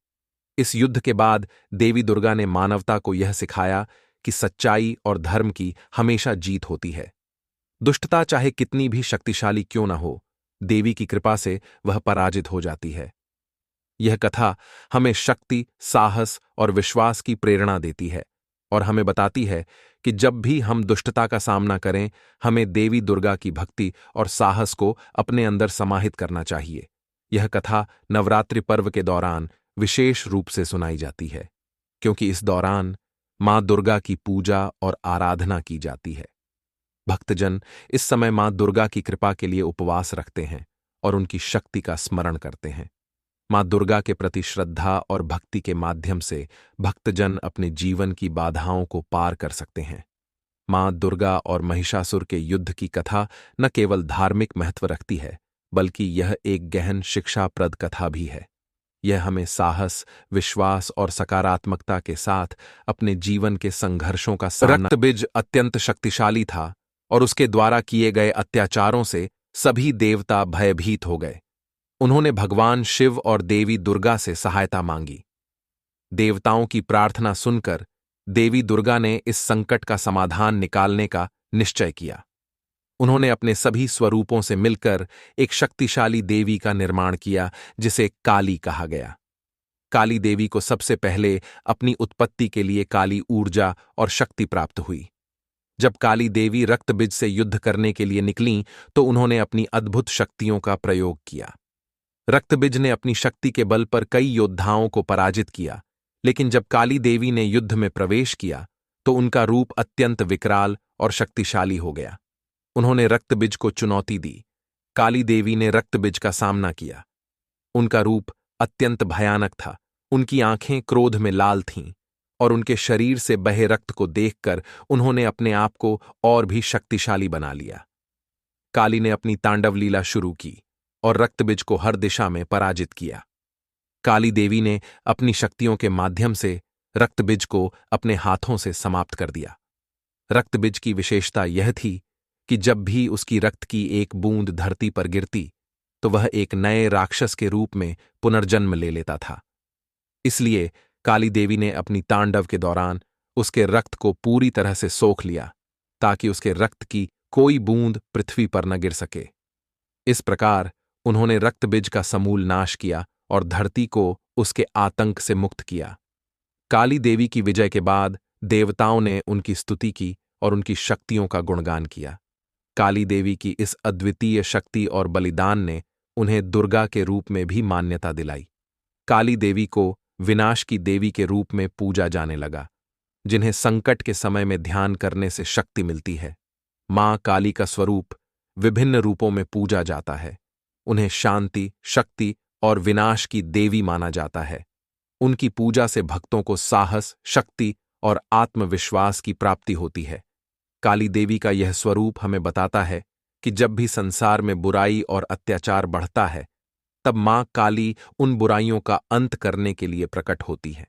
इस युद्ध के बाद देवी दुर्गा ने मानवता को यह सिखाया कि सच्चाई और धर्म की हमेशा जीत होती है। दुष्टता चाहे कितनी भी शक्तिशाली क्यों न हो, देवी की कृपा से वह पराजित हो जाती है। यह कथा हमें शक्ति, साहस और विश्वास की प्रेरणा देती है और हमें बताती है कि जब भी हम दुष्टता का सामना करें, हमें देवी दुर्गा की भक्ति और साहस को अपने अंदर समाहित करना चाहिए। यह कथा नवरात्रि पर्व के दौरान विशेष रूप से सुनाई जाती है, क्योंकि इस दौरान मां दुर्गा की पूजा और आराधना की जाती है। भक्तजन इस समय मां दुर्गा की कृपा के लिए उपवास रखते हैं और उनकी शक्ति का स्मरण करते हैं। मां दुर्गा के प्रति श्रद्धा और भक्ति के माध्यम से भक्तजन अपने जीवन की बाधाओं को पार कर सकते हैं। मां दुर्गा और महिषासुर के युद्ध की कथा न केवल धार्मिक महत्व रखती है, बल्कि यह एक गहन शिक्षाप्रद कथा भी है। यह हमें साहस, विश्वास और सकारात्मकता के साथ अपने जीवन के संघर्षों का सामना। रक्तबीज अत्यंत शक्तिशाली था और उसके द्वारा किए गए अत्याचारों से सभी देवता भयभीत हो गए। उन्होंने भगवान शिव और देवी दुर्गा से सहायता मांगी। देवताओं की प्रार्थना सुनकर देवी दुर्गा ने इस संकट का समाधान निकालने का निश्चय किया। उन्होंने अपने सभी स्वरूपों से मिलकर एक शक्तिशाली देवी का निर्माण किया, जिसे काली कहा गया। काली देवी को सबसे पहले अपनी उत्पत्ति के लिए काली ऊर्जा और शक्ति प्राप्त हुई। जब काली देवी रक्तबीज से युद्ध करने के लिए निकलीं, तो उन्होंने अपनी अद्भुत शक्तियों का प्रयोग किया। रक्तबीज ने अपनी शक्ति के बल पर कई योद्धाओं को पराजित किया, लेकिन जब काली देवी ने युद्ध में प्रवेश किया तो उनका रूप अत्यंत विकराल और शक्तिशाली हो गया। उन्होंने रक्तबीज को चुनौती दी। काली देवी ने रक्तबीज का सामना किया। उनका रूप अत्यंत भयानक था। उनकी आंखें क्रोध में लाल थीं और उनके शरीर से बहे रक्त को देखकर उन्होंने अपने आप को और भी शक्तिशाली बना लिया। काली ने अपनी तांडव लीला शुरू की और रक्तबीज को हर दिशा में पराजित किया। काली देवी ने अपनी शक्तियों के माध्यम से रक्तबीज को अपने हाथों से समाप्त कर दिया। रक्तबीज की विशेषता यह थी कि जब भी उसकी रक्त की एक बूंद धरती पर गिरती तो वह एक नए राक्षस के रूप में पुनर्जन्म ले लेता था। इसलिए काली देवी ने अपनी तांडव के दौरान उसके रक्त को पूरी तरह से सोख लिया, ताकि उसके रक्त की कोई बूंद पृथ्वी पर न गिर सके। इस प्रकार उन्होंने रक्तबीज का समूल नाश किया और धरती को उसके आतंक से मुक्त किया। काली देवी की विजय के बाद देवताओं ने उनकी स्तुति की और उनकी शक्तियों का गुणगान किया। काली देवी की इस अद्वितीय शक्ति और बलिदान ने उन्हें दुर्गा के रूप में भी मान्यता दिलाई। काली देवी को विनाश की देवी के रूप में पूजा जाने लगा, जिन्हें संकट के समय में ध्यान करने से शक्ति मिलती है। मां काली का स्वरूप विभिन्न रूपों में पूजा जाता है। उन्हें शांति, शक्ति और विनाश की देवी माना जाता है। उनकी पूजा से भक्तों को साहस, शक्ति और आत्मविश्वास की प्राप्ति होती है। काली देवी का यह स्वरूप हमें बताता है कि जब भी संसार में बुराई और अत्याचार बढ़ता है, तब मां काली उन बुराइयों का अंत करने के लिए प्रकट होती है।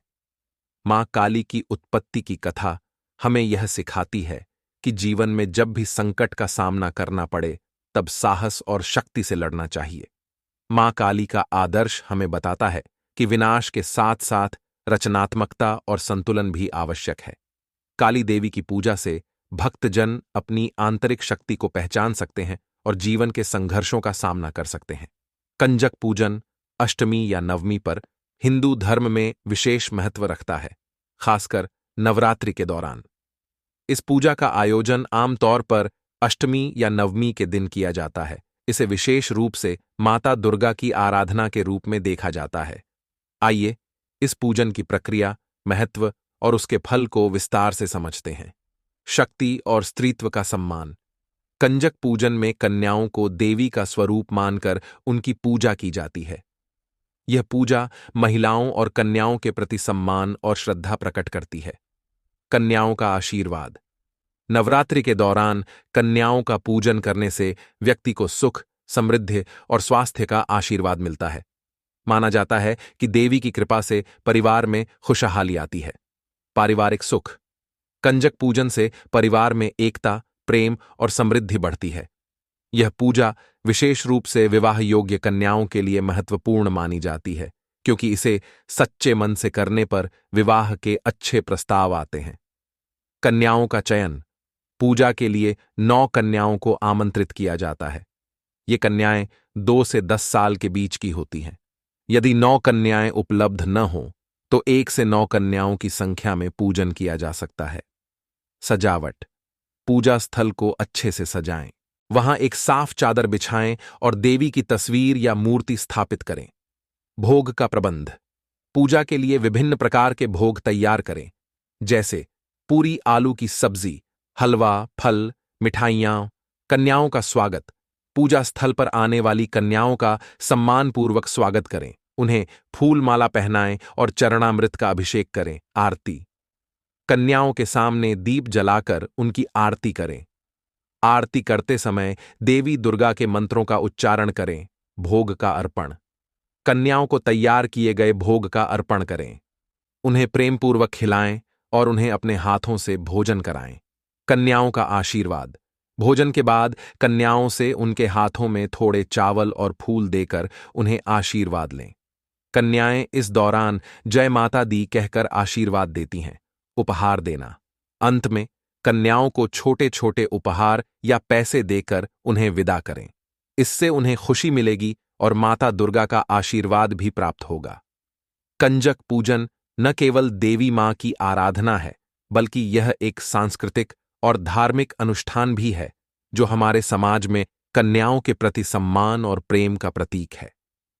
मां काली की उत्पत्ति की कथा हमें यह सिखाती है कि जीवन में जब भी संकट का सामना करना पड़े, तब साहस और शक्ति से लड़ना चाहिए। मां काली का आदर्श हमें बताता है कि विनाश के साथ साथ रचनात्मकता और संतुलन भी आवश्यक है। काली देवी की पूजा से भक्तजन अपनी आंतरिक शक्ति को पहचान सकते हैं और जीवन के संघर्षों का सामना कर सकते हैं। कंजक पूजन अष्टमी या नवमी पर हिंदू धर्म में विशेष महत्व रखता है, खासकर नवरात्रि के दौरान। इस पूजा का आयोजन आमतौर पर अष्टमी या नवमी के दिन किया जाता है। इसे विशेष रूप से माता दुर्गा की आराधना के रूप में देखा जाता है। आइए इस पूजन की प्रक्रिया, महत्व और उसके फल को विस्तार से समझते हैं। शक्ति और स्त्रीत्व का सम्मान। कंजक पूजन में कन्याओं को देवी का स्वरूप मानकर उनकी पूजा की जाती है। यह पूजा महिलाओं और कन्याओं के प्रति सम्मान और श्रद्धा प्रकट करती है। कन्याओं का आशीर्वाद। नवरात्रि के दौरान कन्याओं का पूजन करने से व्यक्ति को सुख, समृद्धि और स्वास्थ्य का आशीर्वाद मिलता है। माना जाता है कि देवी की कृपा से परिवार में खुशहाली आती है। पारिवारिक सुख। कंजक पूजन से परिवार में एकता, प्रेम और समृद्धि बढ़ती है। यह पूजा विशेष रूप से विवाह योग्य कन्याओं के लिए महत्वपूर्ण मानी जाती है, क्योंकि इसे सच्चे मन से करने पर विवाह के अच्छे प्रस्ताव आते हैं। कन्याओं का चयन। पूजा के लिए 9 कन्याओं को आमंत्रित किया जाता है। ये कन्याएं 2 से 10 साल के बीच की होती हैं। यदि 9 कन्याएं उपलब्ध न हों तो 1 से 9 कन्याओं की संख्या में पूजन किया जा सकता है। सजावट। पूजा स्थल को अच्छे से सजाएं। वहां एक साफ चादर बिछाएं और देवी की तस्वीर या मूर्ति स्थापित करें। भोग का प्रबंध। पूजा के लिए विभिन्न प्रकार के भोग तैयार करें, जैसे पूरी आलू की सब्जी, हलवा, फल, मिठाइयां। कन्याओं का स्वागत। पूजा स्थल पर आने वाली कन्याओं का सम्मानपूर्वक स्वागत करें, उन्हें फूल माला पहनाएं और चरणामृत का अभिषेक करें। आरती। कन्याओं के सामने दीप जलाकर उनकी आरती करें। आरती करते समय देवी दुर्गा के मंत्रों का उच्चारण करें। भोग का अर्पण। कन्याओं को तैयार किए गए भोग का अर्पण करें। उन्हें प्रेमपूर्वक खिलाएं और उन्हें अपने हाथों से भोजन कराएं। कन्याओं का आशीर्वाद। भोजन के बाद कन्याओं से उनके हाथों में थोड़े चावल और फूल देकर उन्हें आशीर्वाद लें। कन्याएं इस दौरान जय माता दी कहकर आशीर्वाद देती हैं। उपहार देना। अंत में कन्याओं को छोटे छोटे उपहार या पैसे देकर उन्हें विदा करें। इससे उन्हें खुशी मिलेगी और माता दुर्गा का आशीर्वाद भी प्राप्त होगा। कंजक पूजन न केवल देवी मां की आराधना है, बल्कि यह एक सांस्कृतिक और धार्मिक अनुष्ठान भी है, जो हमारे समाज में कन्याओं के प्रति सम्मान और प्रेम का प्रतीक है।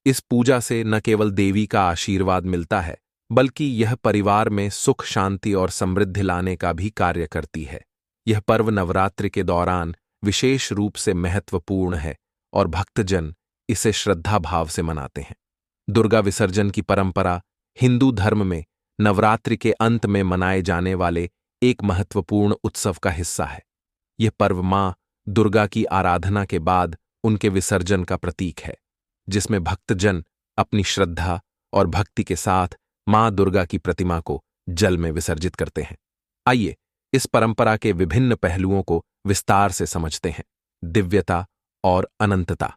इस पूजा से न केवल देवी का आशीर्वाद मिलता है, बल्कि यह परिवार में सुख, शांति और समृद्धि लाने का भी कार्य करती है। यह पर्व नवरात्रि के दौरान विशेष रूप से महत्वपूर्ण है और भक्तजन इसे श्रद्धा भाव से मनाते हैं। दुर्गा विसर्जन की परंपरा हिंदू धर्म में नवरात्रि के अंत में मनाए जाने वाले एक महत्वपूर्ण उत्सव का हिस्सा है। यह पर्व मां दुर्गा की आराधना के बाद उनके विसर्जन का प्रतीक है, जिसमें भक्तजन अपनी श्रद्धा और भक्ति के साथ मां दुर्गा की प्रतिमा को जल में विसर्जित करते हैं। आइए इस परंपरा के विभिन्न पहलुओं को विस्तार से समझते हैं। दिव्यता और अनंतता।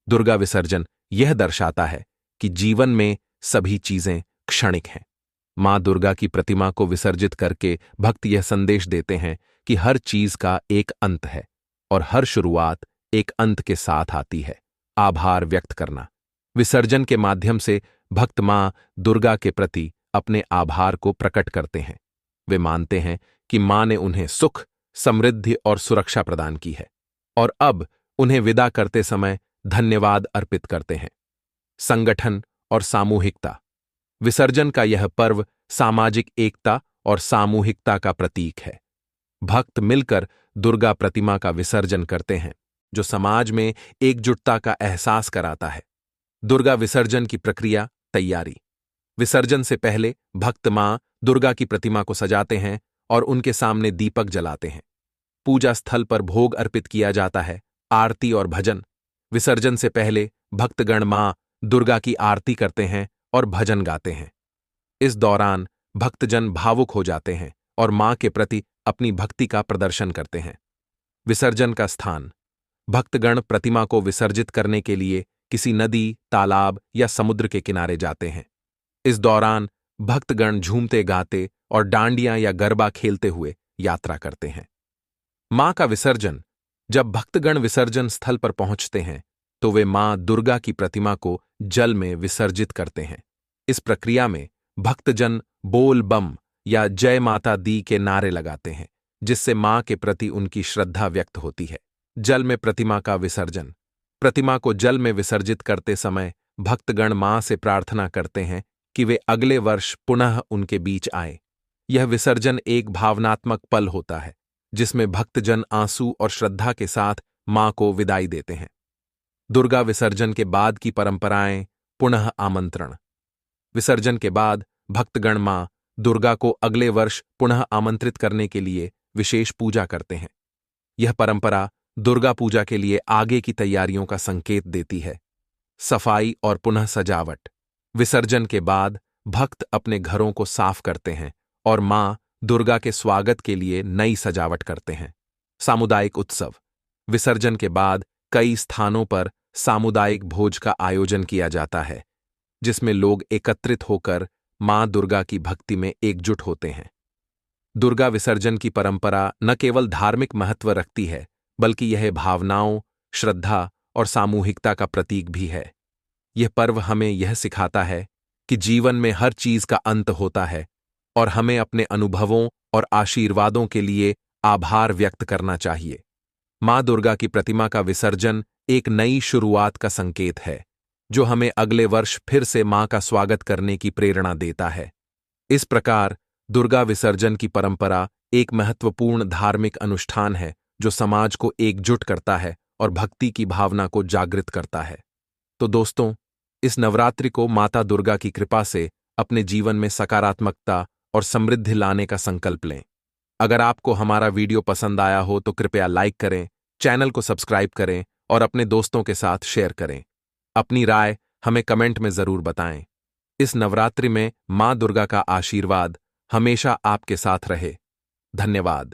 दुर्गा विसर्जन यह दर्शाता है कि जीवन में सभी चीजें क्षणिक हैं। मां दुर्गा की प्रतिमा को विसर्जित करके भक्त यह संदेश देते हैं कि हर चीज का एक अंत है और हर शुरुआत एक अंत के साथ आती है। आभार व्यक्त करना। विसर्जन के माध्यम से भक्त मां दुर्गा के प्रति अपने आभार को प्रकट करते हैं। वे मानते हैं कि मां ने उन्हें सुख, समृद्धि और सुरक्षा प्रदान की है और अब उन्हें विदा करते समय धन्यवाद अर्पित करते हैं। संगठन और सामूहिकता। विसर्जन का यह पर्व सामाजिक एकता और सामूहिकता का प्रतीक है। भक्त मिलकर दुर्गा प्रतिमा का विसर्जन करते हैं, जो समाज में एकजुटता का एहसास कराता है। दुर्गा विसर्जन की प्रक्रिया। तैयारी। विसर्जन से पहले भक्त मां दुर्गा की प्रतिमा को सजाते हैं और उनके सामने दीपक जलाते हैं। पूजा स्थल पर भोग अर्पित किया जाता है। आरती और भजन। विसर्जन से पहले भक्तगण मां दुर्गा की आरती करते हैं और भजन गाते हैं। इस दौरान भक्तजन भावुक हो जाते हैं और मां के प्रति अपनी भक्ति का प्रदर्शन करते हैं। विसर्जन का स्थान। भक्तगण प्रतिमा को विसर्जित करने के लिए किसी नदी, तालाब या समुद्र के किनारे जाते हैं। इस दौरान भक्तगण झूमते गाते और डांडियां या गरबा खेलते हुए यात्रा करते हैं। मां का विसर्जन। जब भक्तगण विसर्जन स्थल पर पहुंचते हैं तो वे मां दुर्गा की प्रतिमा को जल में विसर्जित करते हैं। इस प्रक्रिया में भक्तजन बोल बम या जय माता दी के नारे लगाते हैं, जिससे मां के प्रति उनकी श्रद्धा व्यक्त होती है। जल में प्रतिमा का विसर्जन। प्रतिमा को जल में विसर्जित करते समय भक्तगण मां से प्रार्थना करते हैं कि वे अगले वर्ष पुनः उनके बीच आए। यह विसर्जन एक भावनात्मक पल होता है, जिसमें भक्तजन आंसू और श्रद्धा के साथ मां को विदाई देते हैं। दुर्गा विसर्जन के बाद की परंपराएं। पुनः आमंत्रण। विसर्जन के बाद भक्तगण मां दुर्गा को अगले वर्ष पुनः आमंत्रित करने के लिए विशेष पूजा करते हैं। यह परंपरा दुर्गा पूजा के लिए आगे की तैयारियों का संकेत देती है। सफाई और पुनः सजावट। विसर्जन के बाद भक्त अपने घरों को साफ करते हैं और मां दुर्गा के स्वागत के लिए नई सजावट करते हैं। सामुदायिक उत्सव। विसर्जन के बाद कई स्थानों पर सामुदायिक भोज का आयोजन किया जाता है, जिसमें लोग एकत्रित होकर मां दुर्गा की भक्ति में एकजुट होते हैं। दुर्गा विसर्जन की परंपरा न केवल धार्मिक महत्व रखती है, बल्कि यह भावनाओं, श्रद्धा और सामूहिकता का प्रतीक भी है। यह पर्व हमें यह सिखाता है कि जीवन में हर चीज का अंत होता है और हमें अपने अनुभवों और आशीर्वादों के लिए आभार व्यक्त करना चाहिए। मां दुर्गा की प्रतिमा का विसर्जन एक नई शुरुआत का संकेत है, जो हमें अगले वर्ष फिर से मां का स्वागत करने की प्रेरणा देता है। इस प्रकार दुर्गा विसर्जन की परंपरा एक महत्वपूर्ण धार्मिक अनुष्ठान है, जो समाज को एकजुट करता है और भक्ति की भावना को जागृत करता है। तो दोस्तों, इस नवरात्रि को माता दुर्गा की कृपा से अपने जीवन में सकारात्मकता और समृद्धि लाने का संकल्प लें। अगर आपको हमारा वीडियो पसंद आया हो तो कृपया लाइक करें, चैनल को सब्सक्राइब करें और अपने दोस्तों के साथ शेयर करें। अपनी राय हमें कमेंट में जरूर बताएं। इस नवरात्रि में मां दुर्गा का आशीर्वाद हमेशा आपके साथ रहे। धन्यवाद।